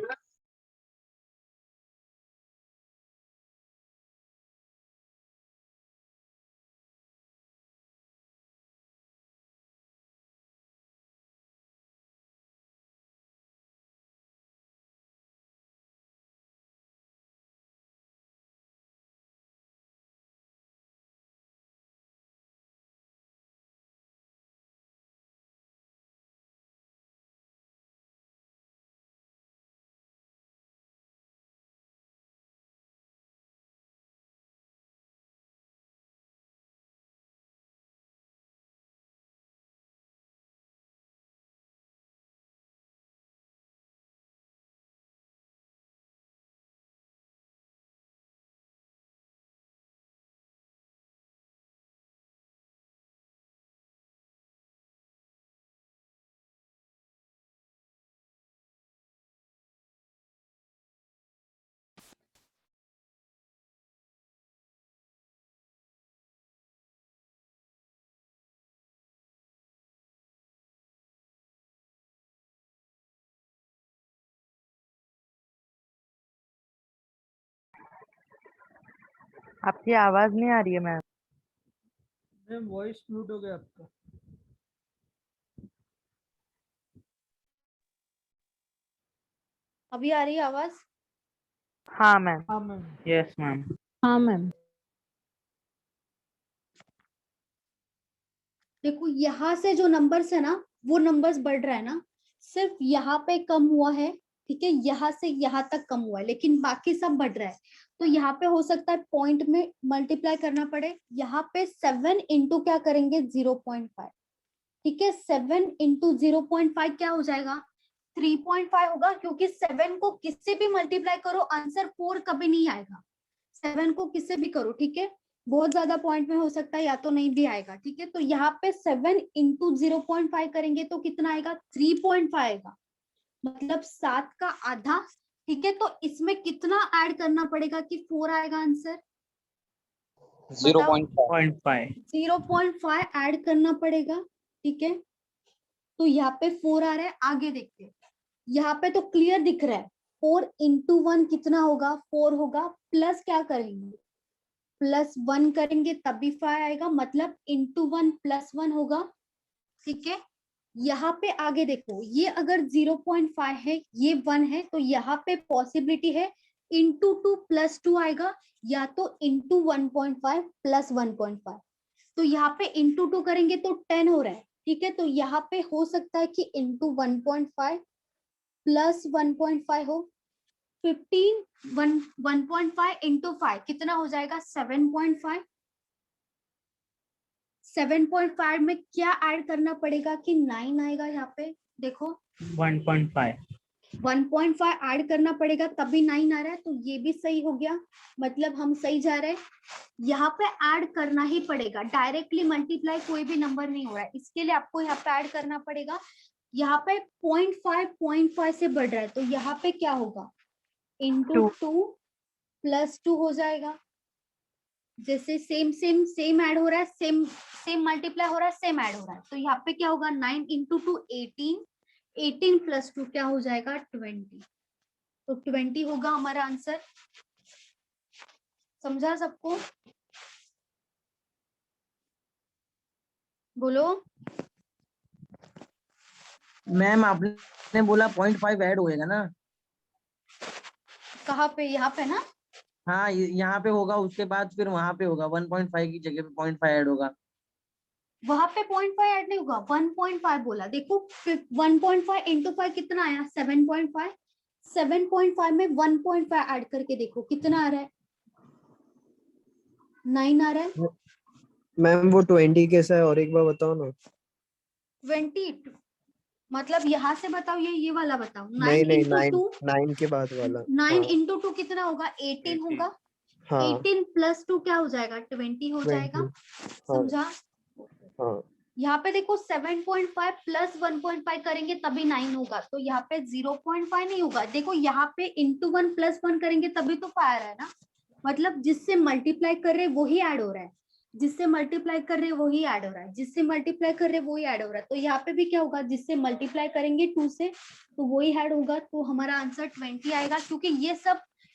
आपकी आवाज नहीं आ रही है मैम। मैम वॉइस म्यूट हो गया आपका। अभी आ रही है आवाज? हाँ मैम। हाँ मैम। Yes ma'am. हाँ मैम। देखो यहाँ से जो नंबर्स है ना वो नंबर्स बढ़ रहा है ना, सिर्फ यहाँ पे कम हुआ है, ठीक है, यहाँ से यहाँ तक कम हुआ है, लेकिन बाकी सब बढ़ रहा है। तो यहाँ पे हो सकता है पॉइंट में मल्टीप्लाई करना पड़े। यहाँ पे 7 इंटू क्या करेंगे 0.5, ठीक है, 7 इंटू 0.5 क्या हो जाएगा 3.5 होगा, क्योंकि 7 को किससे भी मल्टीप्लाई करो आंसर 4 कभी नहीं आएगा। 7 को किससे भी करो, ठीक है, बहुत ज्यादा पॉइंट में हो सकता है या तो नहीं भी आएगा, ठीक है। तो यहाँ पे 7 इंटू 0.5 करेंगे तो कितना आएगा 3.5 आएगा, मतलब 7 का आधा, ठीक है। तो इसमें कितना ऐड करना पड़ेगा कि 4 आएगा आंसर? 0.5। 0.5 ऐड करना पड़ेगा, ठीक है। तो यहाँ पे 4 आ रहा है, आगे देखते हैं। यहाँ पे तो क्लियर दिख रहा है 4 इंटू 1 कितना होगा 4 होगा, प्लस क्या करेंगे +1 करेंगे तभी 5 आएगा, मतलब इंटू 1 +1 होगा, ठीक है। यहाँ पे आगे देखो, ये अगर 0.5 है ये 1 है, तो यहाँ पे पॉसिबिलिटी है इंटू 2 +2 आएगा, या तो इंटू 1.5 + 1.5। तो यहाँ पे इंटू 2 करेंगे तो 10 हो रहा है, ठीक है। तो यहाँ पे हो सकता है कि इंटू 1.5 + 1.5 हो, 1.5 इंटू 5 कितना हो जाएगा 7.5। 7.5 में क्या ऐड करना पड़ेगा कि 9 आएगा, यहाँ पे देखो 1.5। 1.5 ऐड करना पड़ेगा तभी 9 आ रहा है, तो ये भी सही हो गया, मतलब हम सही जा रहे हैं। यहाँ पे ऐड करना ही पड़ेगा, डायरेक्टली मल्टीप्लाई कोई भी नंबर नहीं हो रहा है, इसके लिए आपको यहाँ पे ऐड करना पड़ेगा। यहाँ पे 0.5 से बढ़ रहा है, तो यहाँ पे क्या होगा इंटू 2 +2 हो जाएगा। जैसे सेम सेम सेम ऐड हो रहा है, सेम सेम मल्टीप्लाई हो रहा है, सेम ऐड हो रहा है, तो यहाँ पे क्या होगा 9 × 2 18, 18 + 2 क्या हो जाएगा 20, तो 20 होगा हमारा आंसर। समझा सबको? बोलो। मैम आपने बोला 0.5 ऐड होएगा ना? कहाँ पे? यहाँ पे ना? हाँ यहाँ पे होगा, उसके बाद फिर वहां पे होगा 1.5 की जगह पे 0.5 ऐड होगा। वहां पे 0.5 ऐड नहीं होगा, 1.5 बोला। देखो 1.5 × 5 कितना आया 7.5, 7.5 में 1.5 ऐड करके देखो कितना आ रहा है, 9 आ रहा है। मैम वो 20 कैसा है और एक बार बताओ ना। 20 मतलब यहाँ से बताओ, ये वाला बताओ। 9 नहीं नहीं, × 2, 9 के बाद वाला। 9 हाँ × 2 कितना होगा 18 होगा। हाँ 18 + 2 क्या हो जाएगा 20 हो जाएगा। 20। हाँ समझा? हाँ यहाँ पे देखो 7.5 + 1.5 करेंगे तभी 9 होगा, तो यहाँ पे 0.5 नहीं होगा। देखो यहाँ पे × 1 + 1 करेंगे तभी तो 5 आ रहा है ना, मतलब जिससे मल्टीप्लाई कर रहे वही ऐड हो रहा है, जिससे मल्टीप्लाई कर रहे वही ऐड हो रहा है, जिससे मल्टीप्लाई कर रहे वही ऐड हो रहा है। तो यहाँ पे भी क्या होगा, जिससे मल्टीप्लाई करेंगे 2 से तो वही ऐड होगा, तो हमारा आंसर 20 आएगा। क्योंकि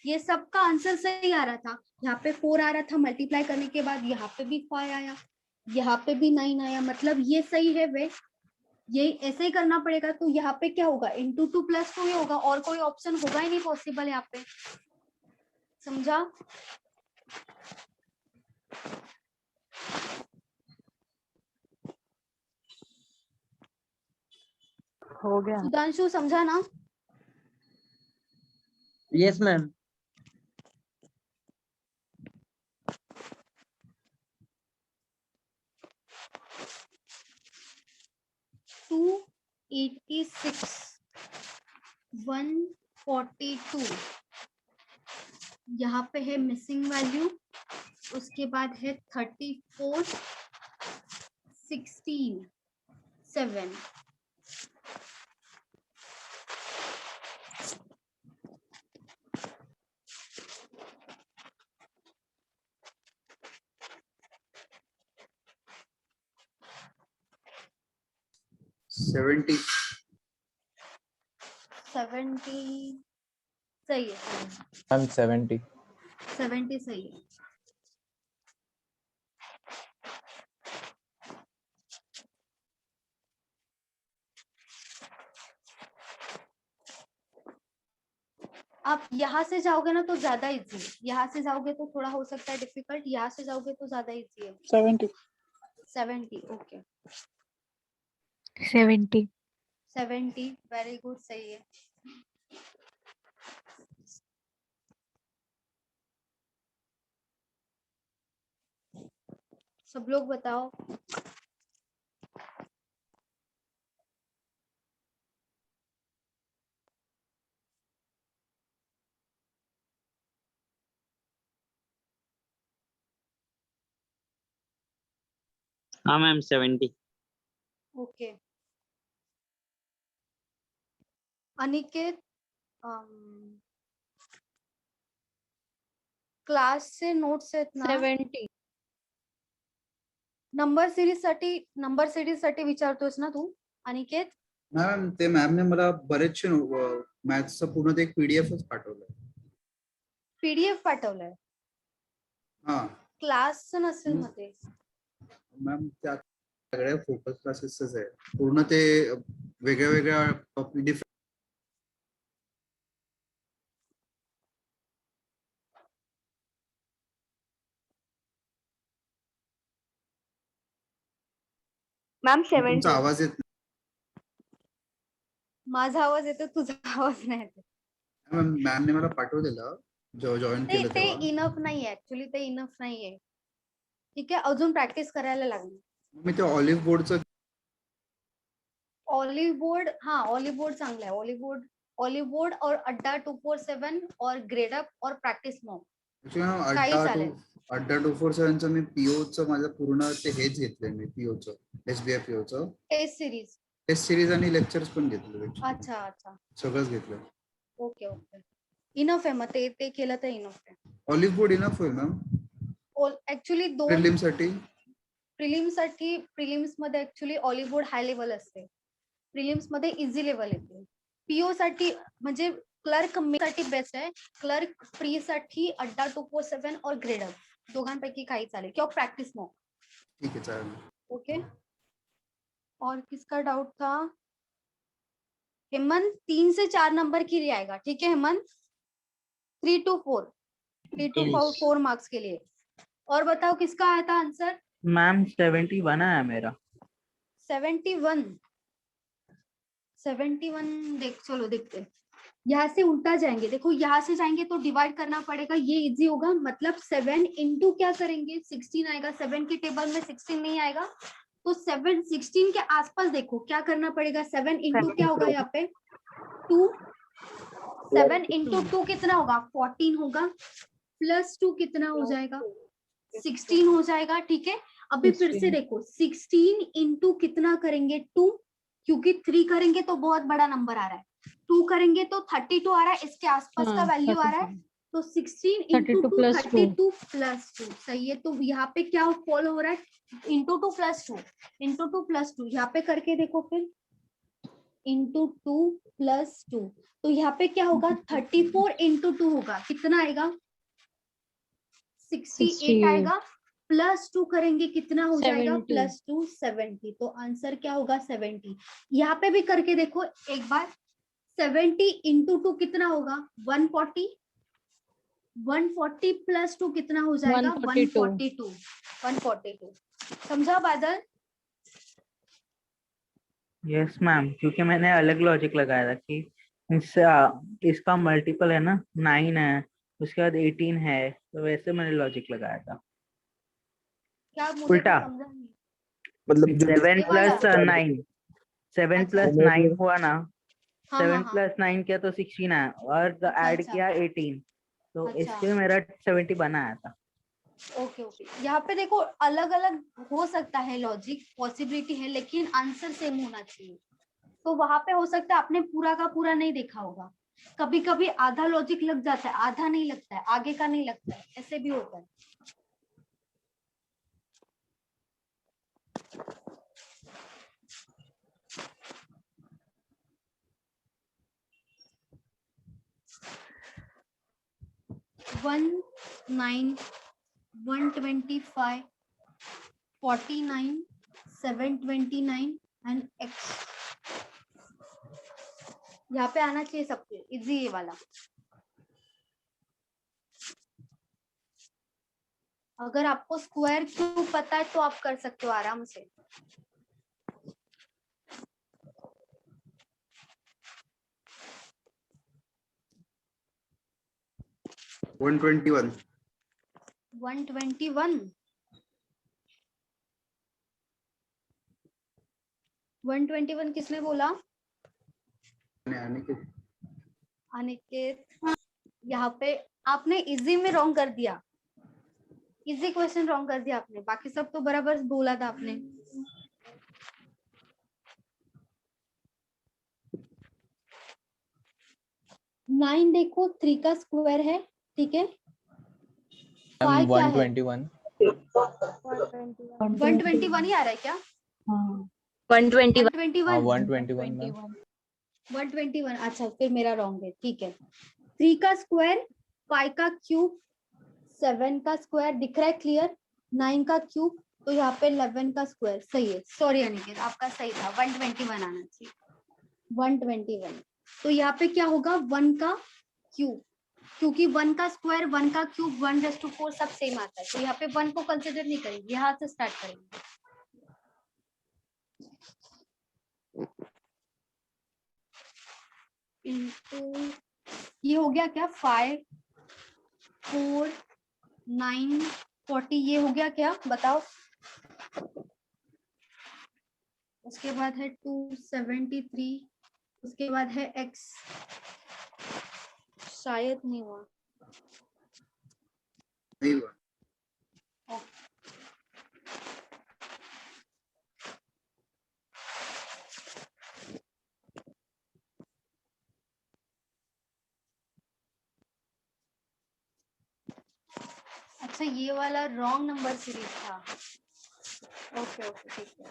ये सब का आंसर सही आ रहा था। यहाँ पे 4 आ रहा था मल्टीप्लाई करने के बाद, यहाँ पे भी 5 आया, यहाँ पे भी 9 आया, मतलब ये सही है वे, ये ऐसे ही करना पड़ेगा। तो यहाँ पे क्या होगा × 2 + 2 ही होगा, और कोई ऑप्शन होगा ही नहीं पॉसिबल यहाँ पे। समझा? हो गया। सुधांशु समझा ना? Yes ma'am. 286, 142 यहाँ पे है मिसिंग वैल्यू, उसके बाद है 34, 16, 7। सेवेंटी 70 सही है। मैम 70। 70 सही है। आप यहाँ से जाओगे ना तो ज्यादा इजी है, यहाँ से जाओगे तो थोड़ा हो सकता है डिफिकल्ट, यहाँ से जाओगे तो ज्यादा इजी है। 70 ओके। 70। 70 वेरी गुड, सही है। सब लोग बताओ। हाँ मैम 70। ओके अनिकेत, क्लास से नोट्स आहेत ना 70. नंबर सिरीज साठी विचारतोस ना तू अनिकेत? मॅम ते मॅम ने मला बरेचसे मॅथ्सचं पूर्ण ते एक पीडीएफच पाठवलंय. पीडीएफ पाठवलंय? हा क्लासचं नसेल मग ते. मॅम त्या सगळ्या फोकस क्लासेसच आहे पूर्ण, ते वेगळ्या वेगळ्या टॉपिक मैम तुमचा आवाज येत माझा आवाज येतो, तुझा आवाज नाही येत. नाही. मॅम ने मला पाठवलेलं जॉईन केलं ते तेव्हा. इनफ नाही आहे ऍक्च्युली, ते इनफ नाहीये. ठीक आहे, अजून प्रॅक्टिस करायला लागेल. मी ते ऑलिव्ह बोर्डचं ऑलिव्ह बोर्ड, हाँ ऑलिव्ह बोर्ड चांगला है। ऑलिव्ह बोर्ड और अड्डा 247 और ग्रेड अप और प्रॅक्टिस मॉक काही चालेल. अड्डा 247चं मी पीओचं माझं पूर्ण ते हेच घेतलंय मी, पीओचं एसबीआय पीओचं टेस्ट सिरीज. टेस्ट सिरीज आणि लेक्चर्स पण घेतले. अच्छा अच्छा सगळंच घेतलं. ओके ओके इनफ आहे, मग ते केलं तर इनफ आहे. ऑलिव्ह बोर्ड इनफ होईल मॅम ऍक्च्युली दोन प्रिलिम साठी. प्रिलिम्स मध्ये actually olive board high level असते, प्रिलिम्स मध्ये इझी लेवल येते. पीओ साठी म्हणजे क्लर्क साठी बेस्ट आहे. क्लर्क प्री साठी अड्डा 247 और ग्रेडअप दोघांपैकी काही चालेल किंवा प्रॅक्टिस मॉक. ठीक आहे चालेल. ओके. और किसका डाउट था? हेमंत 3 से 4 नंबर के लिए आएगा, ठीक है हेमंत? 3 to 4 मार्क्स के लिए. और बताओ किसका आया था आंसर? मैम 71 आया मेरा. 71 देख, चलो देखते हैं. यहाँ से उल्टा जाएंगे, देखो यहाँ से जाएंगे तो डिवाइड करना पड़ेगा, ये इजी होगा. मतलब 7 इंटू क्या करेंगे, 16 आएगा. 7 के टेबल में 16 नहीं आएगा, तो 7 16 के आसपास देखो क्या करना पड़ेगा. 7 इंटू क्या होगा यहाँ पे 2. 7 इंटू 2 कितना होगा 14 होगा. प्लस 2 कितना हो जाएगा 16 हो जाएगा. ठीक है. अभी फिर से देखो 16 इंटू कितना करेंगे 2, क्योंकि 3 करेंगे तो बहुत बड़ा नंबर आ रहा है, 2 करेंगे तो 32 आ रहा है, इसके आसपास का वैल्यू आ रहा है. तो 16 इंटू 2 32 प्लस 2. सही है. तो यहाँ पे क्या फॉलो हो रहा है, इंटू 2 प्लस 2 इंटू 2 प्लस 2. यहाँ पे करके देखो फिर इंटू 2 प्लस 2. तो यहाँ पे क्या होगा 34 इंटू 2 होगा, कितना आएगा 68 आएगा. प्लस 2 करेंगे कितना हो जाएगा प्लस 2 70. तो आंसर क्या होगा 70. यहाँ पे भी करके देखो एक बार. 70 इंटू 2 कितना होगा 140. 140 प्लस 2 कितना हो जाएगा 142. समझा बादल? यस मैम, क्योंकि मैंने अलग लॉजिक लगाया था कि इसका मल्टीपल है ना 9 है, उसके बाद 18 है, तो वैसे मैंने लॉजिक लगाया था. क्या मुझे उल्टा. तो समझा नहीं. मतलब जो 7 प्लस 9 7 प्लस 9 हुआ ना. हाँ, 7 हाँ, हाँ. प्लस 9 किया तो 16 आया, और ऐड अच्छा. किया 18, तो अच्छा. इसके मेरा 70 बना आया था. ओके. यहाँ पे देखो अलग अलग हो सकता है लॉजिक, पॉसिबिलिटी है, लेकिन आंसर सेम होना चाहिए. तो वहां पे हो सकता है आपने पूरा का पूरा नहीं देखा होगा. कभी कभी आधा लॉजिक लग जाता है, आधा नहीं लगता है, आगे का नहीं लगता है, ऐसे भी होता है. One 9 125 49 729 and x. यहाँ पे आना चाहिए सबके इजी ये वाला. अगर आपको स्क्वायर क्यूब पता है तो आप कर सकते हो आराम से. वन 121 किसने बोला? अनिकेत. अनिकेत. यहाँ पे आपने इजी में रॉन्ग कर दिया, इजी क्वेश्चन रॉन्ग कर दिया आपने, बाकी सब तो बराबर बोला था आपने. नाइन देखो 3 का स्क्वायर है, ठीक है. 5 क्या है 121. 121 ही आ रहा है क्या? 121. 121. 121. अच्छा फिर मेरा रॉन्ग है, ठीक है. 3 का स्क्वायर, 5 का क्यूब, 7 का स्क्वायर दिख रहा है क्लियर, 9 का क्यूब, तो यहाँ पे 11 का स्क्वायर. सही है. सॉरी अनिकेत, आपका सही था, 121 आना चाहिए. 121. तो यहाँ पे क्या होगा 1 का क्यूब, क्योंकि 1 का स्क्वायर 1 का क्यूब 1/4 सब सेम आता है, तो यहाँ पे 1 को कंसिडर नहीं करेंगे, यहाँ से स्टार्ट करेंगे. ये हो गया क्या 5 4 9 40, ये हो गया क्या बताओ. उसके बाद है 273, उसके बाद है x. शायद नहीं हुआ. नहीं हुआ. ये वाला रॉन्ग नंबर सीरीज था। ओके ओके ठीक है,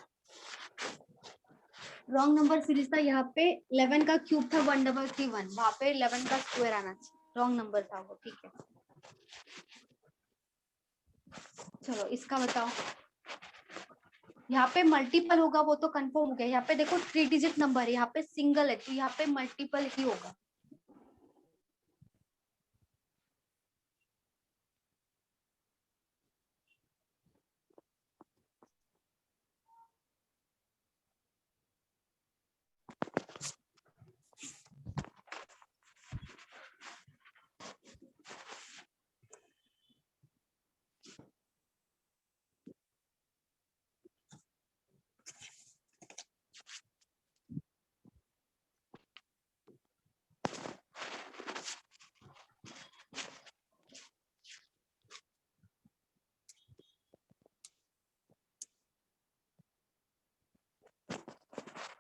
रॉन्ग नंबर सीरीज था। यहाँ पे 11 का क्यूब था 1331, वहां पे 11 का स्क्वायर आना चाहिए, रॉन्ग नंबर था वो। ठीक है चलो इसका बताओ। यहाँ पे मल्टीपल होगा वो तो कंफर्म हो गया। यहाँ पे देखो 3 डिजिट नंबर है, यहाँ पे सिंगल है, तो यहाँ पे मल्टीपल ही होगा।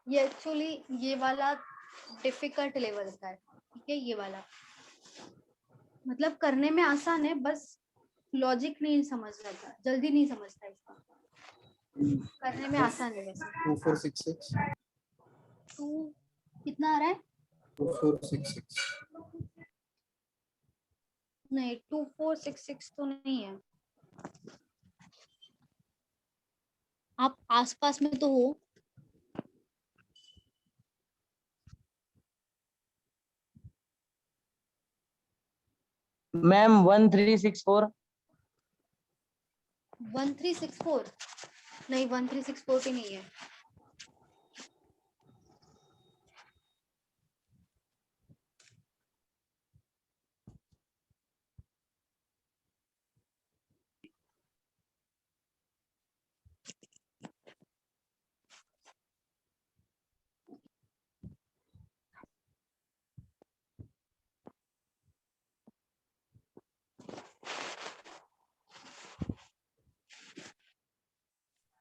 ये एक्चुअली ये वाला डिफिकल्ट लेवल का है। ठीक है, ये वाला मतलब करने में आसान है, बस लॉजिक नहीं समझ रहता, जल्दी नहीं समझता इसका। करने में आसान है वैसे। 2466 2 कितना आ रहा है? 2466 नहीं 2466 तो नहीं है। आप आसपास में तो हो। मैम 1364। 1364 नहीं, 1364 भी नहीं है।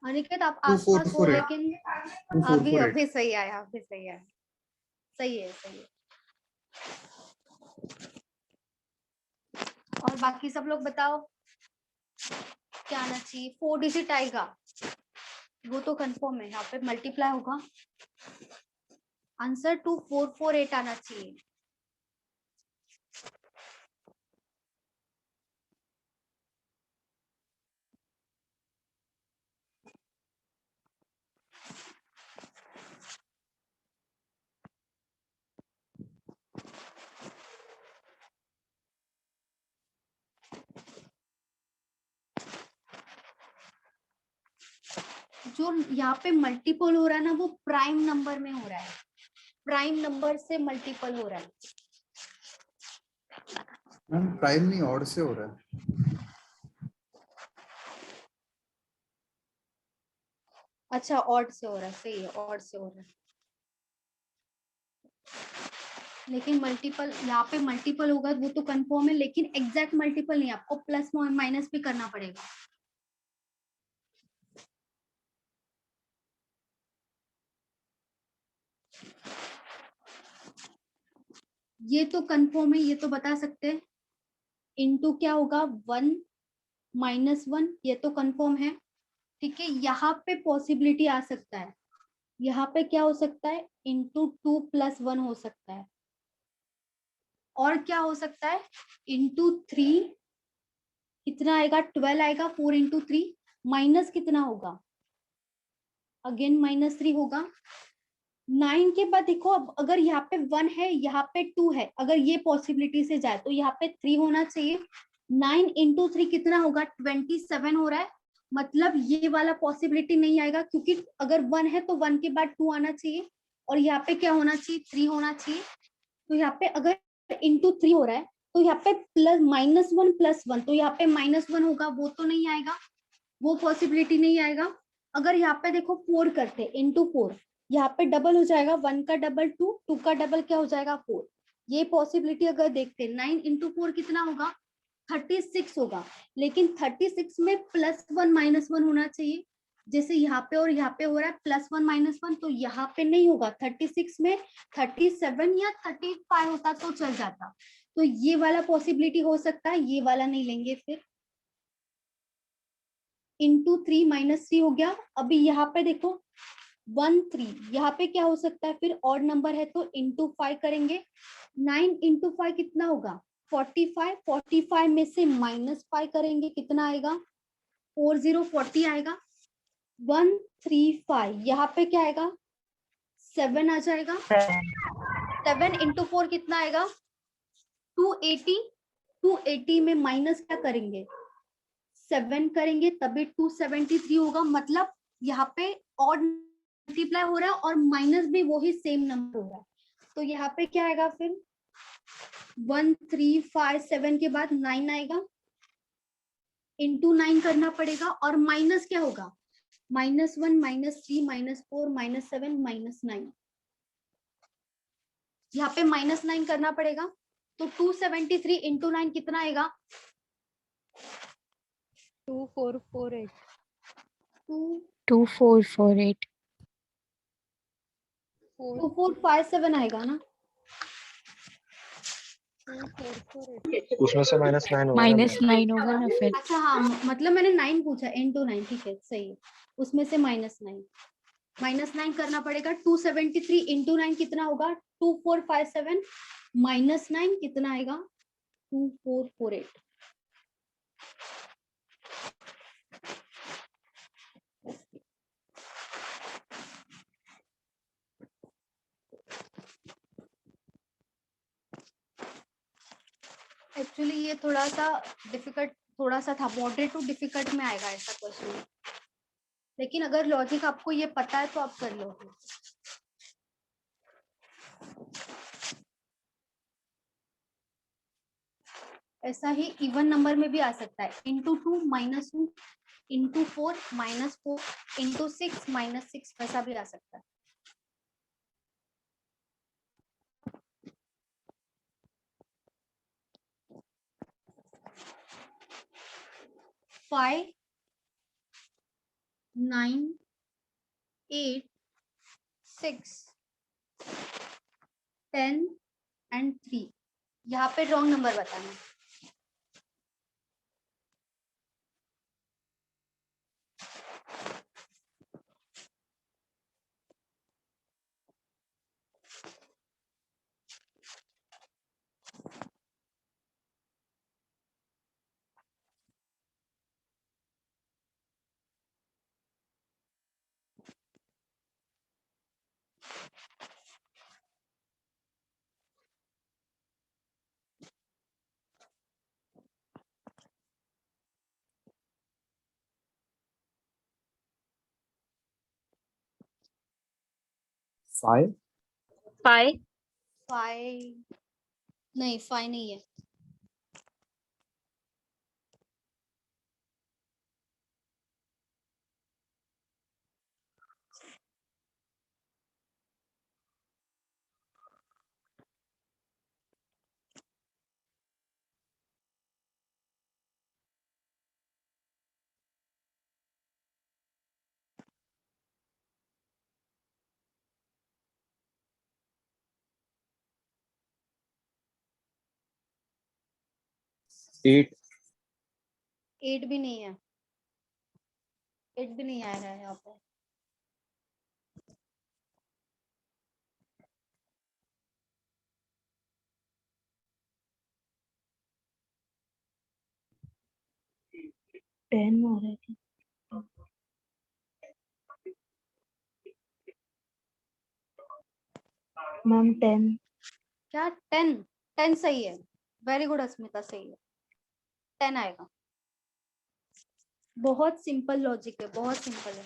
अनिकेत आप आसपास हो, 2448 लेकिन अभी 2448 अभी सही आया, अभी सही आया। सही है सही है। और बाकी सब लोग बताओ क्या आना चाहिए? 4 डिजिट आएगा वो तो कंफर्म है। यहाँ पे मल्टीप्लाई होगा, आंसर 2448 आना चाहिए। जो यहाँ पे मल्टीपल हो रहा है ना, वो प्राइम नंबर में हो रहा है, प्राइम नंबर से मल्टीपल हो रहा है। मैम प्राइम नहीं ऑड से हो रहा है। अच्छा ऑड से हो रहा है, सही है, ऑड से हो रहा है। लेकिन मल्टीपल यहाँ पे मल्टीपल होगा वो तो कंफर्म है, लेकिन एग्जैक्ट मल्टीपल नहीं, आपको प्लस माइनस भी करना पड़ेगा। ये तो कंफर्म है, ये तो बता सकते हैं। इनटू क्या होगा 1 -1, ये तो कंफर्म है। ठीक है, यहाँ पे पॉसिबिलिटी आ सकता है, यहाँ पे क्या हो सकता है इंटू 2 + 1 हो सकता है। और क्या हो सकता है इंटू 3, कितना आएगा 12 आएगा। 4 × 3 माइनस कितना होगा, अगेन -3 होगा। 9 के बाद देखो, अब अगर यहाँ पे 1 है यहाँ पे 2 है, अगर ये पॉसिबिलिटी से जाए तो यहाँ पे 3 होना चाहिए। 9 × 3 कितना होगा 27 हो रहा है, मतलब ये वाला पॉसिबिलिटी नहीं आएगा, क्योंकि अगर 1 है तो 1 के बाद 2 आना चाहिए, और यहाँ पे क्या होना चाहिए 3 होना चाहिए। तो यहाँ पे अगर इंटू 3 हो रहा है तो यहाँ पे -1 + 1, तो यहाँ पे -1 होगा, वो तो नहीं आएगा, वो पॉसिबिलिटी नहीं आएगा। अगर यहाँ पे देखो 4 करते इंटू 4, यहाँ पे डबल हो जाएगा, 1 का डबल 2, 2 का डबल क्या हो जाएगा 4। ये पॉसिबिलिटी अगर देखते हैं 9 × 4 कितना होगा 36 होगा, लेकिन 36 में +1 -1 होना चाहिए, जैसे यहाँ पे और यहाँ पे हो रहा है +1 -1, तो यहाँ पे नहीं होगा। 36 में 37 या 35 होता तो चल जाता, तो ये वाला पॉसिबिलिटी हो सकता है, ये वाला नहीं लेंगे फिर। इंटू 3 माइनस 3 हो गया। अभी यहाँ पे देखो 1 3, यहाँ पे क्या हो सकता है फिर ऑड नंबर है तो इंटू 5 करेंगे। 9 इंटू 5 कितना होगा 45, 45 में से -5 करेंगे कितना आएगा 40 आएगा। 135 यहाँ पे क्या आएगा 7 आ जाएगा। 7 इंटू 4 कितना आएगा 280, 280 में माइनस क्या करेंगे 7 करेंगे तभी 273 होगा। मतलब यहाँ पे ऑड मल्टीप्लाई हो रहा है और माइनस भी वही सेम नंबर हो रहा है। तो यहाँ पे क्या आएगा फिर 1357 के बाद 9 आएगा, इंटू 9 करना पड़ेगा और माइनस क्या होगा -1 -3 -4 -7 -9, यहाँ पे -9 करना पड़ेगा। तो 273 इंटू 9 कितना आएगा 2448 2448 2457 आएगा ना। उसमें से -9 होगा ना -9 होगा ना फिर। अच्छा हाँ मतलब मैंने 9 पूछा इंटू 9, ठीक है सही है। उसमें से -9 करना पड़ेगा। 273 इंटू 9 कितना होगा 2457 -9 कितना आएगा 2448। एक्चुअली ये थोड़ा सा डिफिकल्ट थोड़ा सा था, मॉडरेट टू डिफिकल्ट में आएगा ऐसा क्वेश्चन, लेकिन अगर लॉजिक आपको ये पता है तो आप कर लोगे। ऐसा ही इवन नंबर में भी आ सकता है इंटू 2 -2 इंटू 4 -4 इंटू 6 -6 वैसा भी आ सकता है। फाइव 9 8 6 10 एंड 3, यहाँ पे रॉन्ग नंबर बताना। फाइव 5 5 नहीं 5 नहीं है। एट 8 भी नहीं है, 8 भी नहीं आ रहा है यहाँ पे। टेन आ रहे थे मैम 10। क्या 10 सही है, वेरी गुड अस्मिता, सही है 10 आएगा। बहुत सिंपल लॉजिक है, बहुत सिंपल है।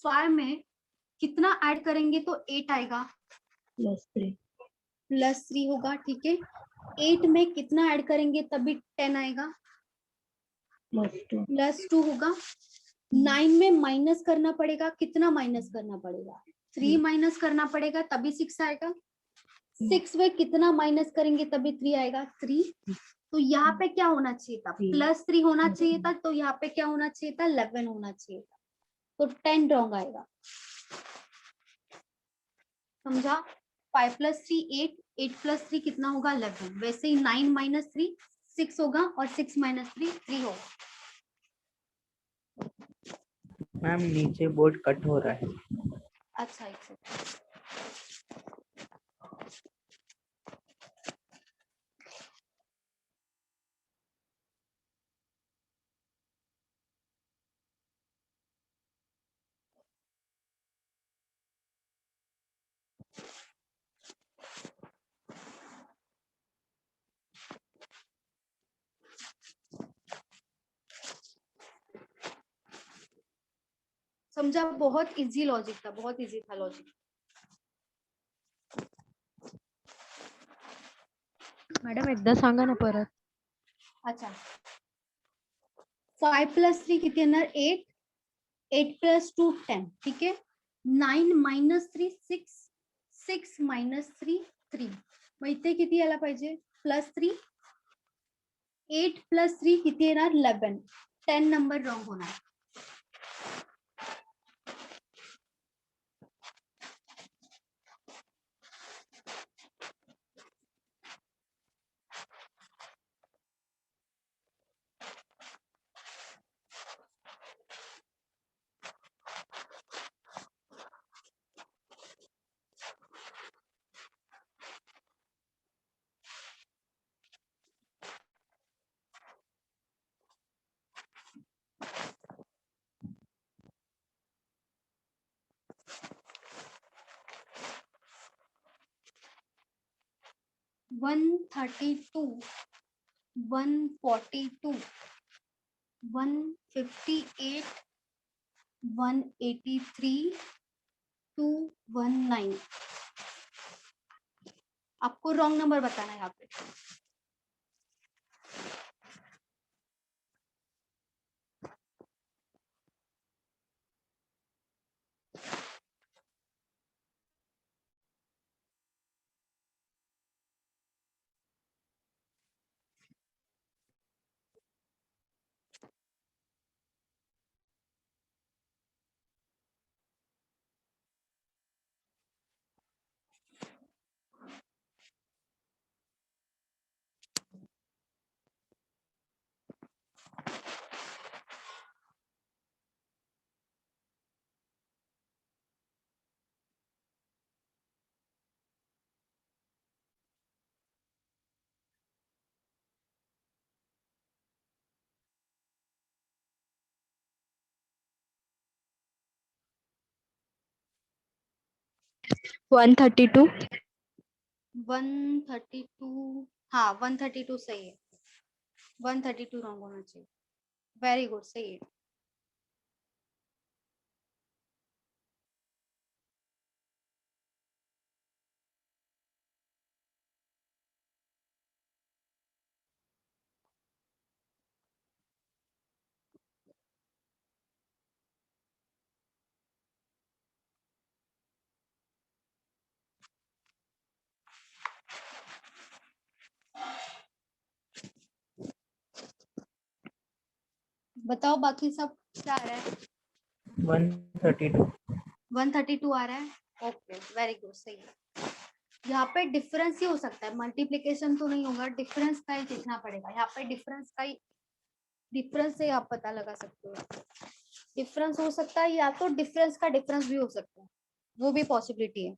फाइव में कितना ऐड करेंगे तो 8 आएगा +3 होगा, ठीक है। 8 में कितना ऐड करेंगे तभी 10 आएगा +2 होगा। 9 में माइनस करना पड़ेगा, कितना माइनस करना पड़ेगा 3 माइनस करना पड़ेगा तभी 6 आएगा। 6 में कितना माइनस करेंगे तभी 3 आएगा 3। तो यहाँ पे क्या होना चाहिए था +3 होना चाहिए था, तो यहाँ पे क्या होना चाहिए था 11 होना चाहिए था, तो 10 रॉन्ग आएगा। समझा? 5 + 3 8 8 प्लस 3 कितना होगा 11। वैसे ही 9 माइनस 3 6 होगा और 6 माइनस 3 3 होगा। मैम नीचे बोर्ड कट हो रहा है। अच्छा एक सेकंड। समझा? बहुत इजी लॉजिक था, बहुत इजी था लॉजिक। मॅडम एकदा सांगा ना परत. अच्छा 5 प्लस 3 किती येणार 8 8 प्लस 2 10 ठीक आहे 9 मायनस 3 6 6 मायनस 3 3 मग इथे किती यायला पाहिजे प्लस 3 8 प्लस 3 किती येणार 11 10 नंबर रॉंग होणार. वन 32 142 158 183 219 आपको रॉन्ग नंबर बताना है यहाँ पे. वन 32 132 हाँ 132 सही है 132 रॉन्ग होना चाहिए. वेरी गुड सही है. बताओ बाकी सब क्या आ रहा है. 132 132 आ रहा है. ओके वेरी गुड सही है. यहाँ पे डिफरेंस ही हो सकता है मल्टीप्लिकेशन तो नहीं होगा डिफरेंस का ही देखना पड़ेगा. यहाँ पे डिफरेंस से आप पता लगा सकते हो. डिफरेंस हो सकता है या तो डिफरेंस का डिफरेंस भी हो सकता है वो भी पॉसिबिलिटी है.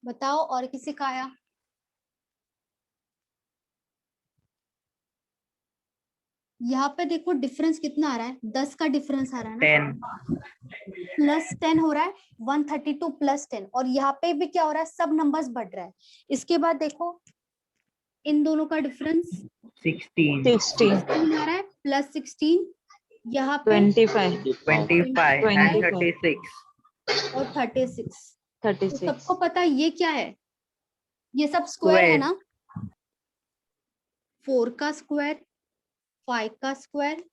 बताओ और किसी का आया. यहाँ पे देखो डिफरेंस कितना आ रहा है 10 का डिफरेंस आ रहा है ना 10 प्लस 10 हो रहा है 132 प्लस 10 और यहाँ पे भी क्या हो रहा है सब नंबर्स बढ़ रहा है. इसके बाद देखो इन दोनों का डिफरेंस 16 16 आ रहा है प्लस 16 यहाँ पे 25 25 and 36 और 36. तो 36 सबको पता है ये क्या है ये सब स्क्वायर है ना 4 का स्क्वायर, 5 का स्क्वायर,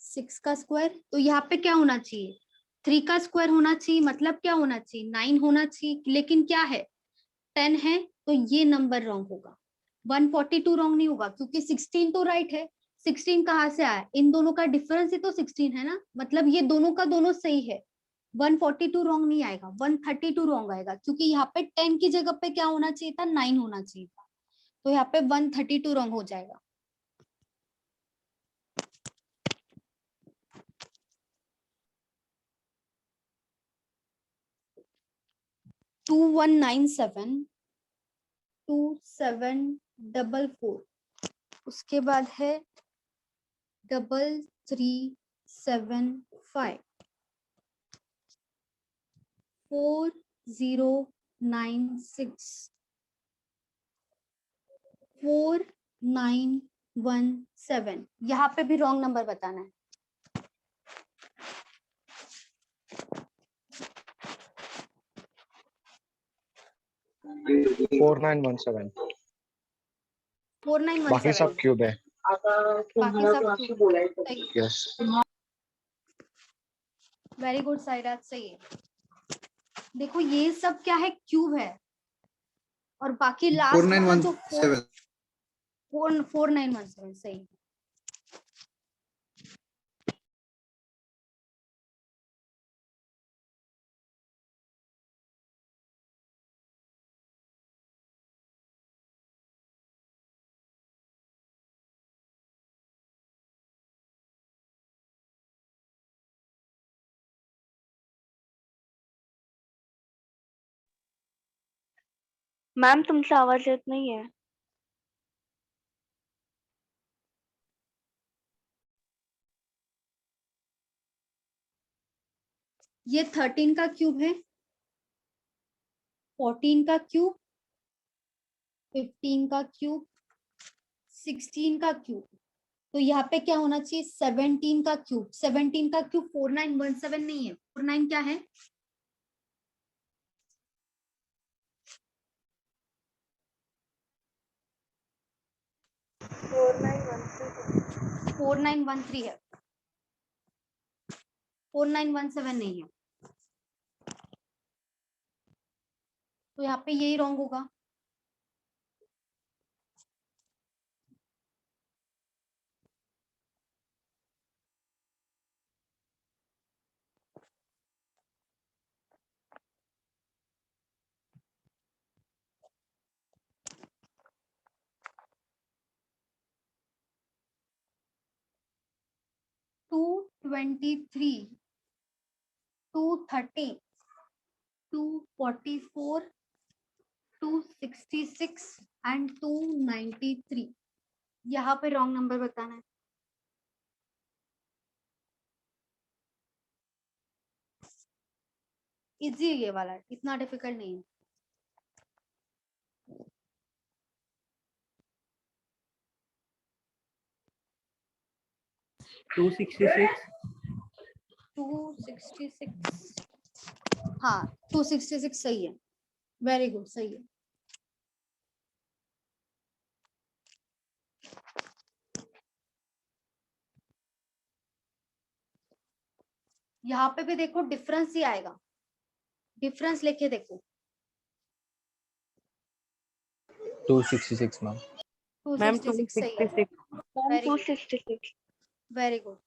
6 का स्क्वायर। तो यहाँ पे क्या होना चाहिए? 3 का स्क्वायर होना चाहिए, मतलब क्या होना चाहिए? 9 होना चाहिए, लेकिन क्या है? 10 है, तो ये नंबर रॉन्ग होगा। 142 रॉन्ग नहीं होगा, क्योंकि 16 तो राइट है। 16 कहाँ से आया? इन दोनों का डिफरेंस ही तो 16 है ना, मतलब ये दोनों का दोनों सही है। 142 रॉन्ग नहीं आएगा, 132 रॉन्ग आएगा, क्योंकि यहाँ पे 10 की जगह पे क्या होना चाहिए था? 9 होना चाहिए था। तो यहाँ पे 132 रॉन्ग हो जाएगा। टू 2744, उसके बाद है 3375, 4096, 4917। यहाँ पे भी रॉन्ग नंबर बताना है। Four nine one seven. 4917 बाकी सब क्यूब है। बाकी सब क्यूब है। सही। यस। वेरी गुड साइराज, सही है। देखो ये सब क्या है? क्यूब है, और बाकी लास्ट वाला जो 4917 सही। मॅम तुमचा आवाज येत नाहीये. ये 13 का क्यूब है, 14 का क्यूब, 15 का क्यूब, 16 का क्यूब। तो यहाँ पे क्या होना चाहिए? 17 का क्यूब। 17 का क्यूब 4917 नहीं है। 49 क्या है? 4913 है, 4917 नहीं है। तो यहाँ पे यही रॉन्ग होगा। To 23, 230, 244, 266 and 293। यहाँ पे रॉन्ग नंबर बताना है। इजी ये वाला, इतना डिफिकल्ट नहीं है। टू 266, हाँ 266 सही है। वेरी गुड, सही है। यहाँ पे भी देखो डिफरेंस ही आएगा, डिफरेंस लेके देखो। 266 मैम। 266 सही है। 266. Very good.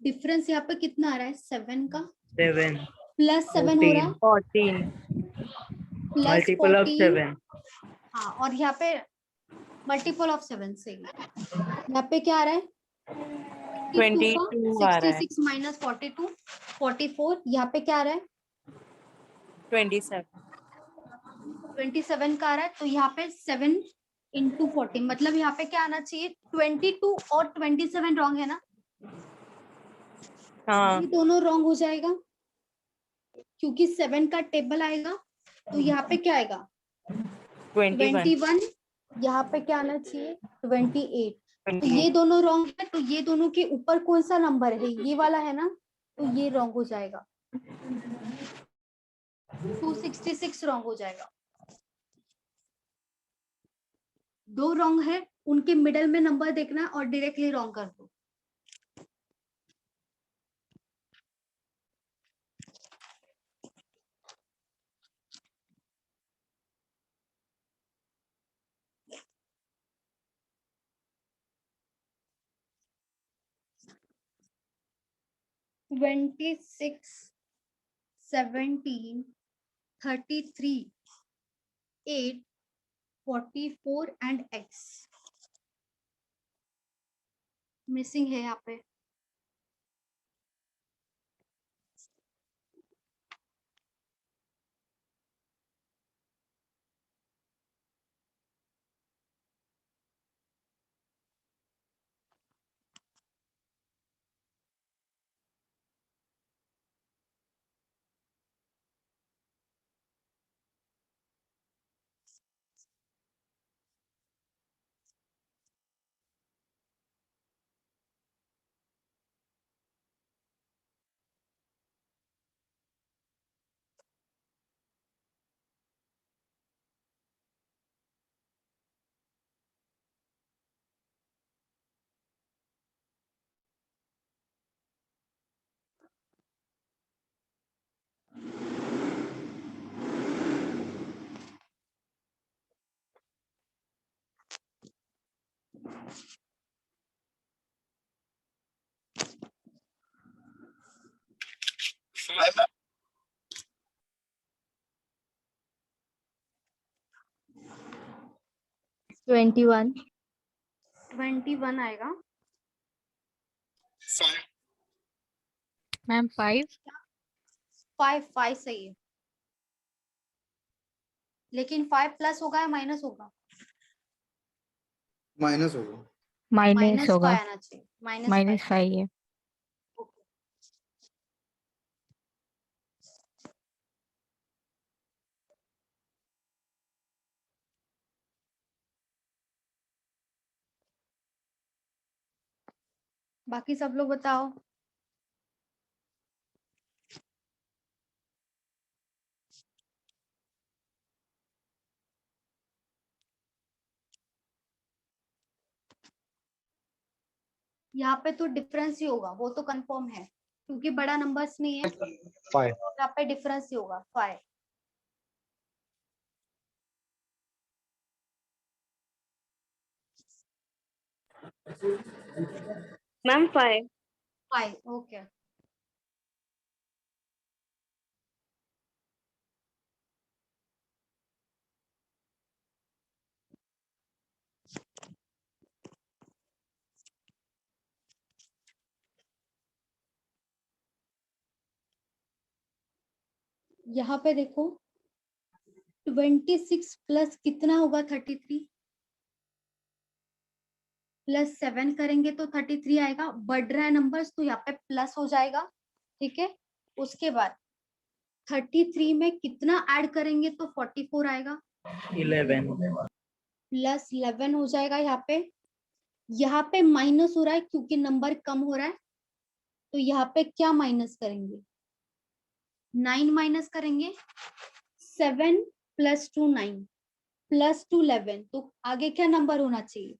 डिफरेंस यहाँ पे कितना आ रहा है? 7 का 7 प्लस 7 हो रहा है, 14 प्लस मल्टीपल ऑफ 7। हाँ, और यहाँ पे मल्टीपल ऑफ 7 सही है। यहाँ पे क्या आ रहा है? 22 आ रहा है। 66 माइनस 42, 44। यहाँ पे क्या आ रहा है? 27 27 का आ रहा है। तो यहाँ पे 7 इंटू 40, मतलब यहाँ पे क्या आना चाहिए? 22 और 27 रॉन्ग है ना? हाँ ये दोनों रॉन्ग हो जाएगा, क्योंकि 7 का टेबल आएगा। तो यहाँ पे क्या आएगा? 21 21 यहाँ पे क्या आना चाहिए 28। तो ये दोनों रॉन्ग है, तो ये दोनों के ऊपर कौन सा नंबर है, ये वाला है ना, तो ये रॉन्ग हो जाएगा, 266 रॉन्ग हो जाएगा। दो रॉन्ग है, उनके मिडल में नंबर देखना और डायरेक्टली रॉन्ग कर दो। ट्वेंटी 17, 33, 8, 44 एंड x मिसिंग है यहाँ पे। Five. 21 21 आएगा। मैम 5 5 सही है, लेकिन 5 प्लस होगा या माइनस होगा? माइनस होगा। माइनस होगा, 5 आना चाहिए, -5 है। बाकी सब लोग बताओ। यहाँ पे तो डिफरेंस ही होगा, वो तो कंफर्म है, क्योंकि बड़ा नंबर्स नहीं है, 5. यहाँ पे डिफरेंस ही होगा 5। मैम 5। 5 ओके। यहाँ पे देखो 26 प्लस कितना होगा 33, प्लस 7 करेंगे तो 33 आएगा। बढ़ रहा है नंबर्स तो यहाँ पे प्लस हो जाएगा, ठीक है। उसके बाद 33 में कितना ऐड करेंगे तो 44 आएगा, 11 प्लस 11 हो जाएगा। यहाँ पे माइनस हो रहा है क्योंकि नंबर कम हो रहा है, तो यहाँ पे क्या माइनस करेंगे, 9 माइनस करेंगे। 7 प्लस 2 9 प्लस 2 11, तो आगे क्या नंबर होना चाहिए,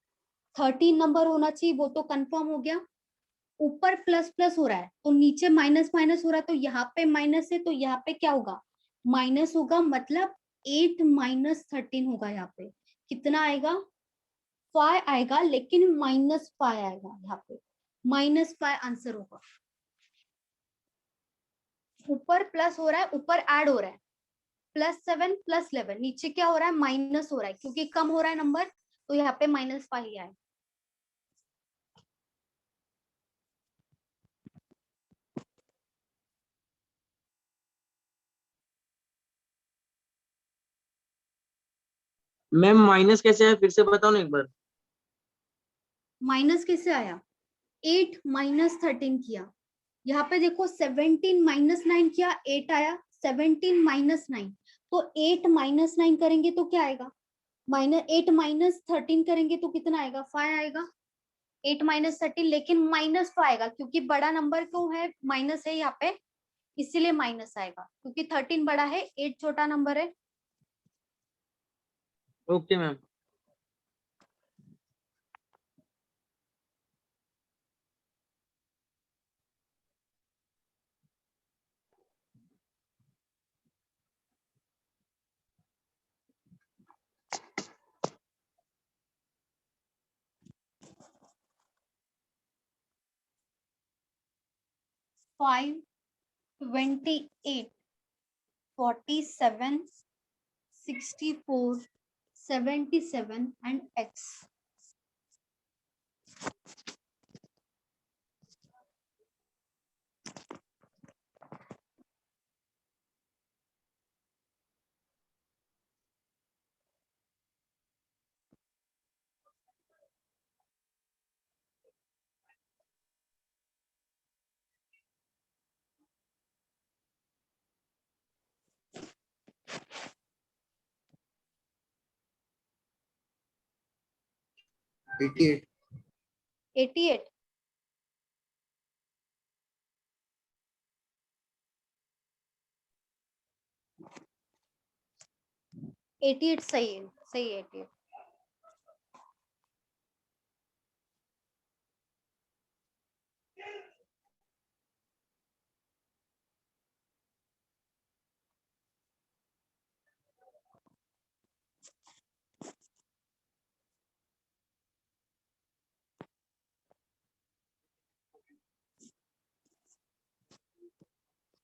13 नंबर होना चाहिए, वो तो कंफर्म हो गया। ऊपर प्लस प्लस हो रहा है तो नीचे माइनस माइनस हो रहा है, तो यहाँ पे माइनस है तो यहाँ पे क्या होगा, माइनस होगा, मतलब 8 माइनस 13 होगा। यहाँ पे कितना आएगा, 5 आएगा, लेकिन -5 आएगा। यहाँ पे -5 आंसर होगा। ऊपर प्लस हो रहा है, ऊपर ऐड हो रहा है, +7 +11, नीचे क्या हो रहा है, माइनस हो रहा है, क्योंकि कम हो रहा है नंबर, तो यहाँ पे -5 ही आए। मैम माइनस कैसे है, फिर से बताओ ना एक बार। माइनस कैसे आया, 8 माइनस 13 किया। यहाँ पे देखो 17 माइनस 9 किया, 8 आया। 17 माइनस 9, तो 8 माइनस 9 करेंगे तो क्या आएगा, 8 माइनस 13 करेंगे तो कितना आएगा? 5 आएगा। 8 माइनस 13, लेकिन माइनस तो आएगा क्योंकि बड़ा नंबर क्यों है, माइनस है यहाँ पे, इसीलिए माइनस आएगा, क्योंकि 13 बड़ा है, 8 छोटा नंबर है। Okay ma'am. Five 28 47 64 77 and x. Eighty 88 88 सही है, सही है 88।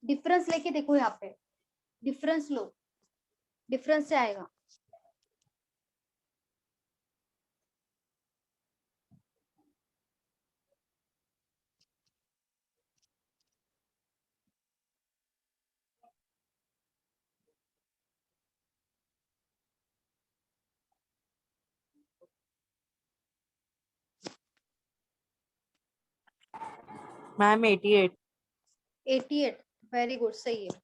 डिफरेंस लेके देखो, यहाँ पे डिफरेंस लो, डिफरेंस से आएगा। मैम 88। 88 वेरी गुड, सही है।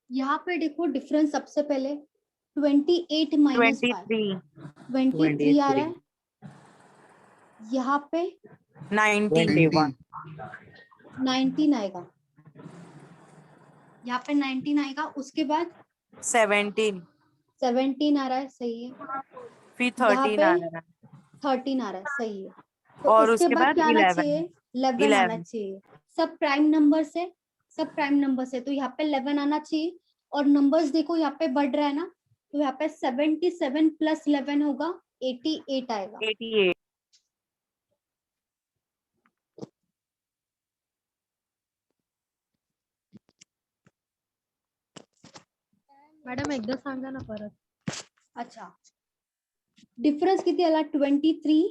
यहाँ पे देखो डिफरेंस, सबसे पहले 28 माइनस 5, 23 आ रहा है। यहाँ पे 91। 19 आएगा, यहाँ पे 19 आएगा। उसके बाद 17। 17 आ रहा है, सही है। फिर यहाँ 13 पे आ रहा है 13 आ रहा है, सही है। तो और उसके उसके बाद बाद क्या आना 11। चाहिए? 11 आना 11। चाहिए। सब प्राइम नंबर से, सब प्राइम नंबर से, तो यहाँ पे 11 आना चाहिए। और नंबर्स देखो यहाँ पे बढ़ रहा है ना, तो यहाँ पे 77 प्लस 11 होगा 88 आएगा। 88। मॅडम एकदा सांगा ना परत। अच्छा, डिफरन्स किती आला? 23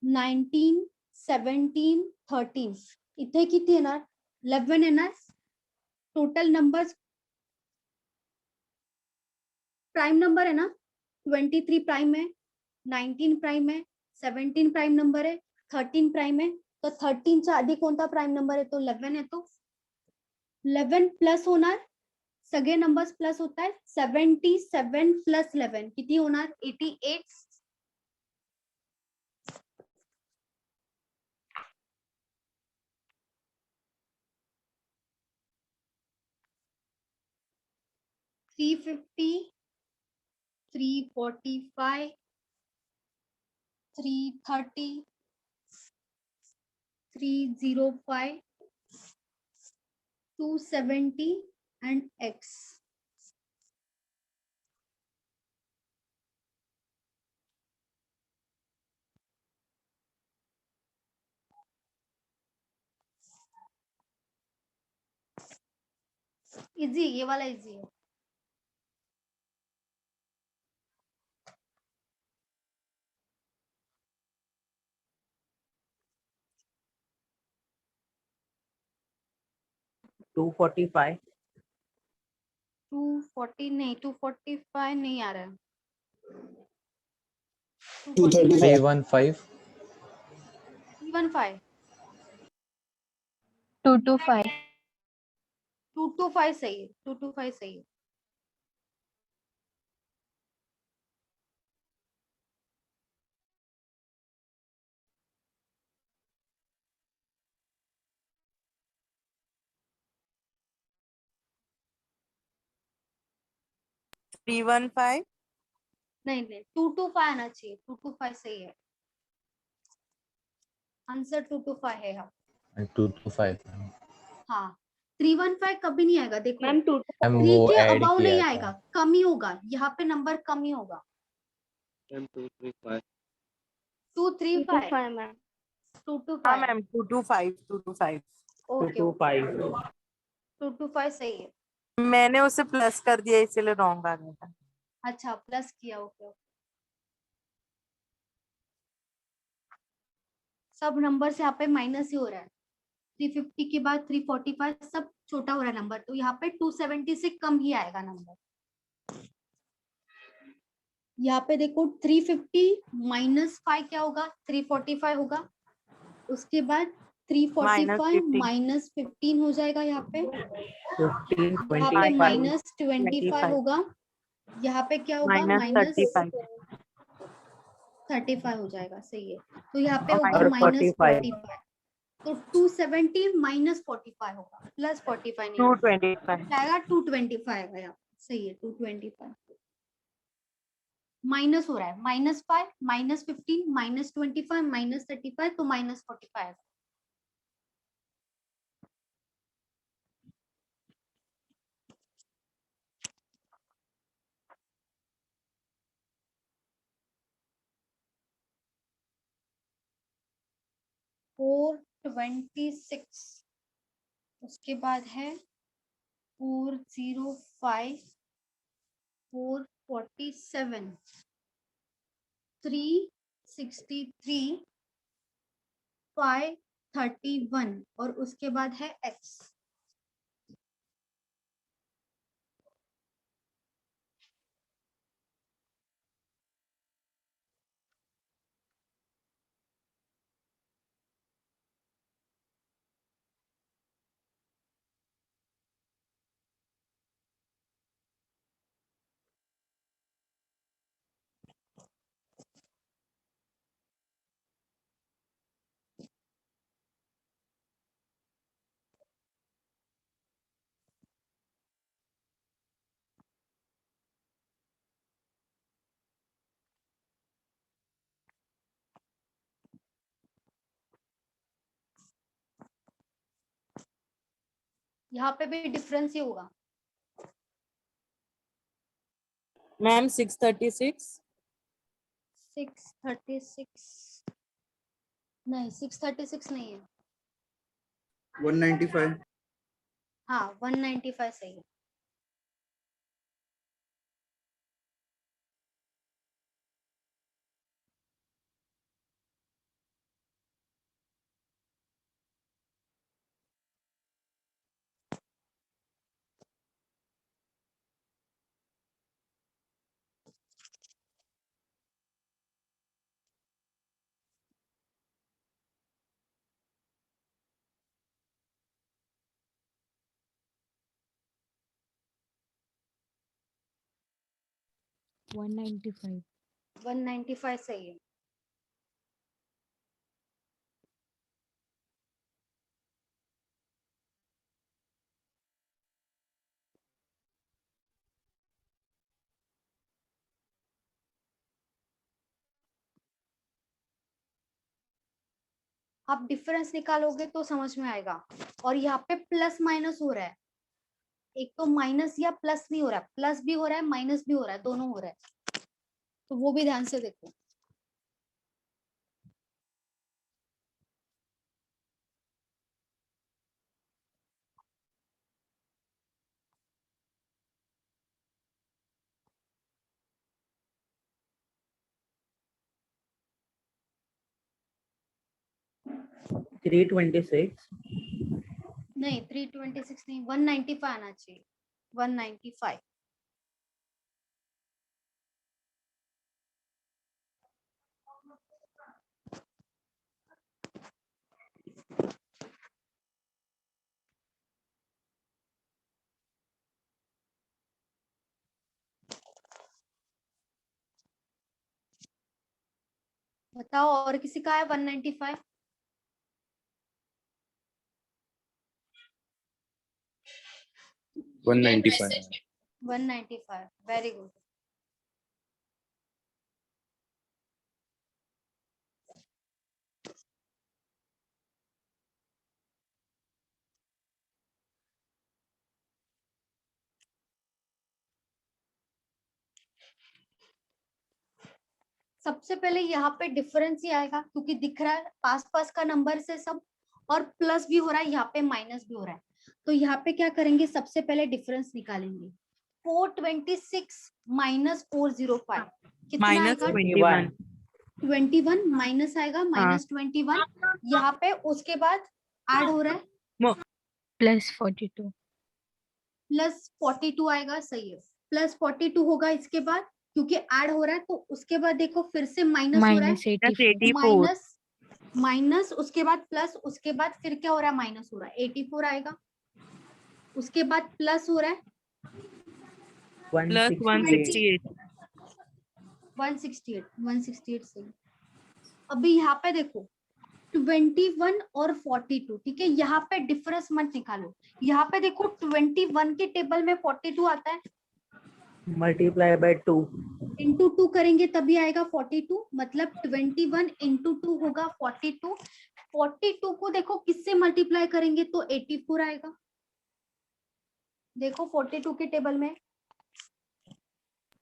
19 17 13, इथे किती येणार? 11 येणार। टोटल नंबर्स प्राइम नंबर है ना, 23 प्राइम है, 19 प्राइम है, 17 प्राइम नंबर है, 13 प्राइम है। तो 13 च्या आधी कोणता प्राइम नंबर आहे? तो 11 येतो। 11 प्लस होणार, सगळे नंबर्स प्लस होत आहेत। 77 प्लस 11 किती होणार? 88। Three 345 330 305 270 and x. इजी, ये वाला इजी है। टू 45 240 नहीं, 245 नहीं आ रहा है। 235 315 315 225 225 सही है, 225 सही है। थ्री वन फाइव नहीं नहीं, 225 आना चाहिए, 225 सही है। आंसर 225 है। हाँ 225 हाँ, 315 कभी नहीं आएगा, देखो मैम 2 मैम 3 वो के ऐड अबाउ नहीं किया आएगा, था कम ही होगा, यहाँ पे नंबर कम ही होगा। मैम 235 235 मैम 225 हाँ मैम 225 ओके ओके, 225 225 सही है। मैंने उसे प्लस कर दिया इसलिए रॉन्ग आ गया था। अच्छा प्लस किया, ओके ओके। सब नंबर से यहाँ पे माइनस ही हो रहा है। 350 के बाद 345 सब छोटा हो रहा है नंबर, तो यहाँ पे 270 से कम ही आएगा नंबर। यहाँ पे देखो 350 माइनस 5 क्या होगा, 345 होगा। उसके बाद 345 -15 माइनस 15 हो जाएगा यहाँ पे। 15 यहाँ पे 25 माइनस 25 होगा। यहाँ पे क्या होगा, माइनस -35 35 हो जाएगा, सही है। तो यहाँ पे और होगा और माइनस 45 45। तो 270 माइनस 45 होगा, प्लस 45 नहीं होगा। 225 आएगा 225 आएगा यहाँ पे, सही है 225। माइनस हो रहा है, -5 -15 -25 -35, तो -45। फोर 26, उसके बाद है 405 447 363 531 और उसके बाद है x। यहाँ पे भी डिफरेंस ही होगा। मैम 636 636 नहीं, 636 नहीं है। 195 हाँ 195 सही है। वन 195 सही है। आप डिफरेंस निकालोगे तो समझ में आएगा। और यहाँ पे प्लस माइनस हो रहा है, एक तो माइनस या प्लस नहीं हो रहा है, प्लस भी हो रहा है माइनस भी हो रहा है, दोनों हो रहा है, तो वो भी ध्यान से देखो। 326 नहीं 326 नहीं 195 आना चाहिए 195 बताओ और किसी का है 195 195 195 वेरी गुड सबसे पहले यहाँ पे डिफरेंस ही आएगा क्योंकि दिख रहा है पास पास का नंबर से सब और प्लस भी हो रहा है यहाँ पे माइनस भी हो रहा है तो यहाँ पे क्या करेंगे सबसे पहले डिफरेंस निकालेंगे 426 माइनस 405 कितना आएगा 21 माइनस आएगा माइनस 21 यहाँ पे उसके बाद ऐड हो रहा है +42 प्लस 42 आएगा सही है प्लस 42 होगा इसके बाद क्योंकि ऐड हो रहा है तो उसके बाद देखो फिर से माइनस हो रहा है माइनस उसके बाद प्लस उसके बाद फिर क्या हो रहा है माइनस हो रहा है 84 आएगा उसके बाद प्लस हो रहा है 168 सही अभी यहाँ पे देखो 21 और 42 ठीक है यहाँ पे डिफरेंस मत निकालो यहाँ पे देखो 21 के टेबल में 42 आता है मल्टीप्लाई बाय 2 इंटू 2 करेंगे तभी आएगा 42 मतलब 21 इंटू 2 होगा 42 को देखो किससे मल्टीप्लाई करेंगे तो 84 आएगा देखो 42 के टेबल में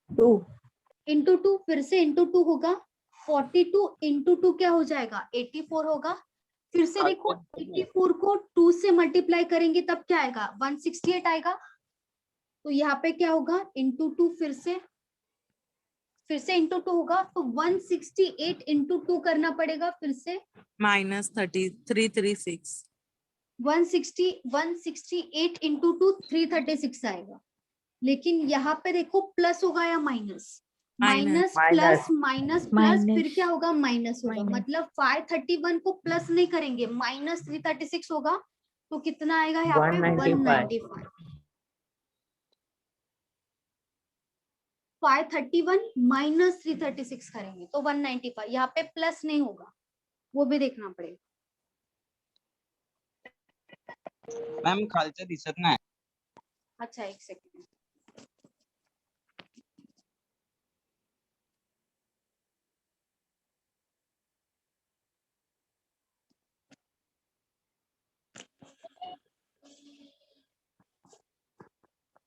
2 इंटू 2 फिर से इंटू 2 होगा 42 इंटू 2 क्या हो जाएगा 84 होगा फिर से देखो 84 को 2 से मल्टीप्लाई करेंगे तब क्या आएगा 168 आएगा तो यहाँ पे क्या होगा इंटू 2 फिर से इंटू 2 होगा तो 168 इंटू 2 करना पड़ेगा फिर से -336 168 इंटू 2 336 आएगा लेकिन यहाँ पे देखो प्लस होगा या minus minus plus minus plus फिर क्या होगा माइनस होगा मतलब 531 को प्लस नहीं करेंगे माइनस 336 होगा तो कितना आएगा यहाँ पे 195 531 माइनस 336 करेंगे तो 195 यहाँ पे प्लस नहीं होगा वो भी देखना पड़ेगा मॅम खालचं दिसत नाही अच्छा एक सेकंड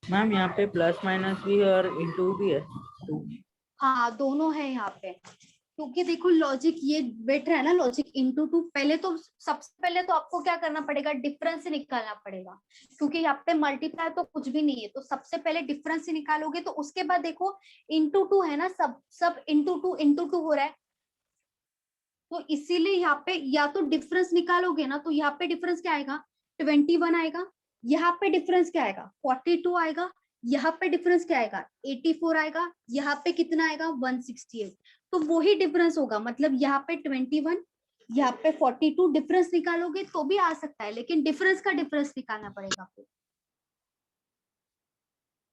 मैम यहाँ पे प्लस माइनस भी है और इंटू भी है हाँ दोनों है यहाँ पे क्योंकि देखो लॉजिक ये बैठ रहा है ना लॉजिक इंटू 2 पहले तो सबसे पहले तो आपको क्या करना पड़ेगा डिफरेंस ही निकालना पड़ेगा क्योंकि यहाँ पे मल्टीप्लाई तो कुछ भी नहीं है तो सबसे पहले डिफरेंस ही निकालोगे तो उसके बाद देखो इंटू 2 है ना सब इंटू 2 हो रहा है तो इसीलिए यहाँ पे या तो डिफरेंस निकालोगे ना तो यहाँ पे डिफरेंस क्या आएगा 21 आएगा यहाँ पे डिफरेंस क्या आएगा 42 आएगा यहाँ पे डिफरेंस क्या आएगा 84 आएगा यहाँ पे कितना आएगा 168 तो वही डिफरेंस होगा मतलब यहाँ पे 21 यहाँ पे 42 डिफरेंस निकालोगे तो भी आ सकता है लेकिन डिफरेंस का डिफरेंस निकालना पड़ेगा फिर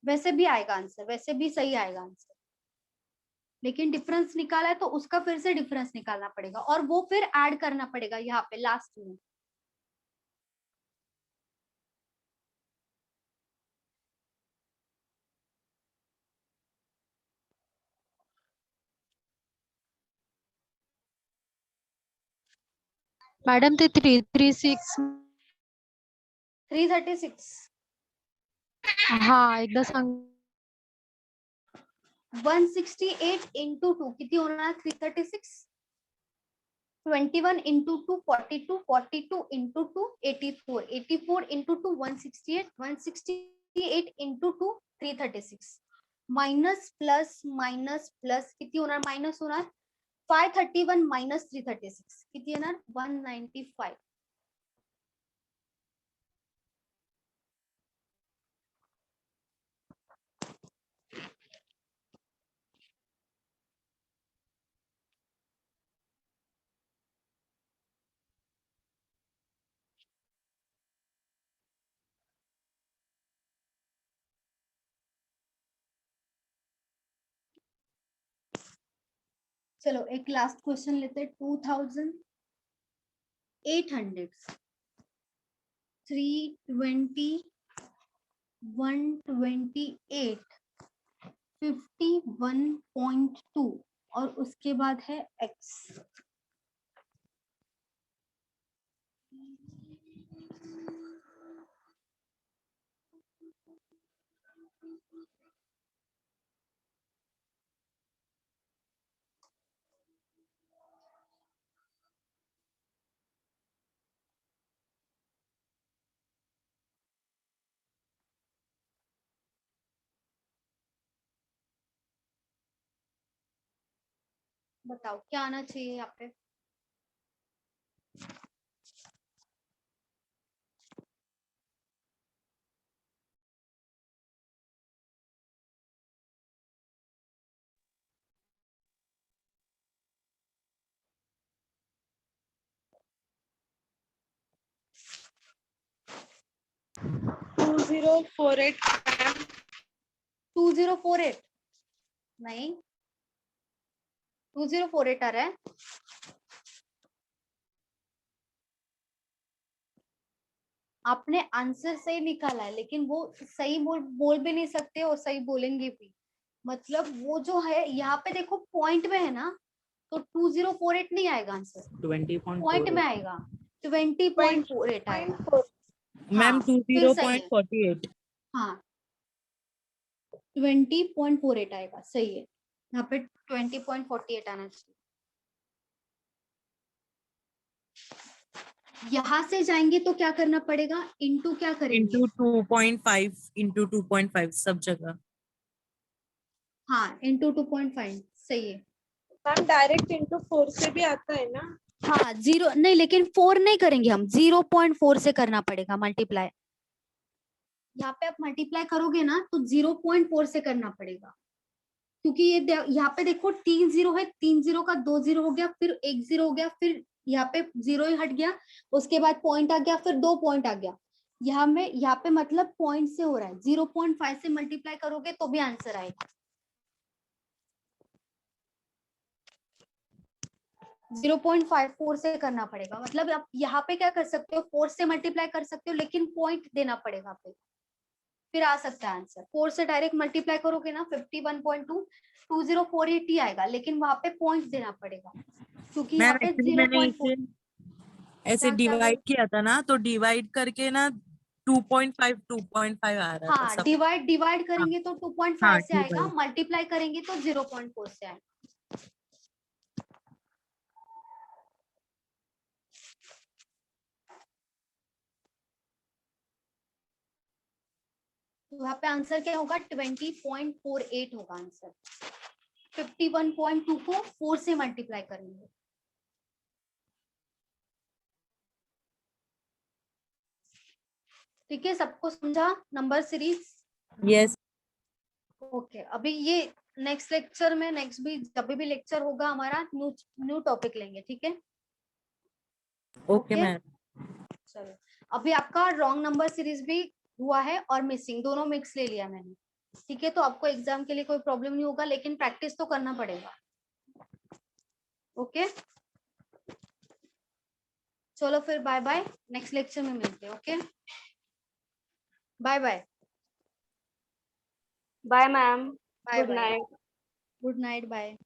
वैसे भी आएगा आंसर वैसे भी सही आएगा आंसर लेकिन डिफरेंस निकाला है तो उसका फिर से डिफरेंस निकालना पड़ेगा और वो फिर ऐड करना पड़ेगा यहाँ पे लास्ट में मॅडम ते 336 हा एकदा सांग 168 इंटू 2 किती होणार 336 21 into 2 42 42 into 2 84 84 into 2 168 168 into 2 336 minus plus किती होणार माइनस होणार 531 माइनस 336 किती येणार 195 चलो एक लास्ट क्वेश्चन लेते हैं। 2800 320 128 51.2 और उसके बाद है x। बताओ क्या आना चाहिए यहाँ पे। टू जीरो फोर एट 2048 नहीं 2048 आ रहा है। आपने आंसर सही निकाला है लेकिन वो सही बोल भी नहीं सकते और सही बोलेंगे भी। मतलब वो जो है यहाँ पे देखो पॉइंट में है ना, तो 2048 नहीं आएगा आंसर, 20.4 पॉइंट में आएगा 20.48 आएगा। मैम हाँ, फिर सही है। 20.48। हाँ 20.48 आएगा, सही है। यहाँ पे 20.48 आना चाहिए। यहाँ से जाएंगे तो क्या करना पड़ेगा, इंटू क्या करेंगे। इंटू 2.5 इंटू 2.5 सब जगह। हाँ इंटू 2.5 सही है। मैम डायरेक्ट इंटू 4 से भी आता है ना। हाँ 0 नहीं, लेकिन 4 नहीं करेंगे हम, 0.4 से करना पड़ेगा मल्टीप्लाई। यहाँ पे आप मल्टीप्लाई करोगे ना तो 0.4 से करना पड़ेगा, क्योंकि ये यहाँ पे देखो 3 0 है, 3 0 का 2 0 हो गया, फिर 1 0 हो गया, फिर यहाँ पे 0 ही हट गया, उसके बाद पॉइंट आ गया, फिर 2 पॉइंट आ गया। यहाँ पे मतलब पॉइंट से हो रहा है। 0.5 से मल्टीप्लाई करोगे तो भी आंसर आएगा। 0.54 से करना पड़ेगा। मतलब आप यहाँ पे क्या कर सकते हो, 4 से मल्टीप्लाई कर सकते हो, लेकिन पॉइंट देना पड़ेगा पे, फिर आ सकता है आंसर। 4 से डायरेक्ट मल्टीप्लाई करोगे ना 51.2 2048 ही आएगा, लेकिन वहां पे पॉइंट देना पड़ेगा, क्योंकि यहाँ पे मैंने 0.4 ऐसे डिवाइड किया था ना, तो डिवाइड करके ना 2.5 आ रहा था हाँ सब। डिवाइड करेंगे तो 2.5 हाँ से आएगा, divide। मल्टीप्लाई करेंगे तो 0.4 से आएगा। तो वहां पे आंसर क्या होगा, 20.48 होगा आंसर। 51.2 को 4 से मल्टीप्लाई करेंगे। ठीक है, सबको समझा नंबर सीरीज। यस। ओके अभी ये नेक्स्ट लेक्चर में, नेक्स्ट भी जब भी लेक्चर होगा हमारा न्यू टॉपिक लेंगे, ठीक है। Okay ma'am. चलो अभी आपका रॉन्ग नंबर सीरीज भी हुआ है और मिसिंग दोनों मिक्स ले लिया मैंने, ठीक है। तो आपको एग्जाम के लिए कोई प्रॉब्लम नहीं होगा, लेकिन प्रैक्टिस तो करना पड़ेगा। ओके चलो फिर बाय बाय, नेक्स्ट लेक्चर में मिलते हैं। Okay bye bye. Bye ma'am, bye goodbye, night. Good night, bye.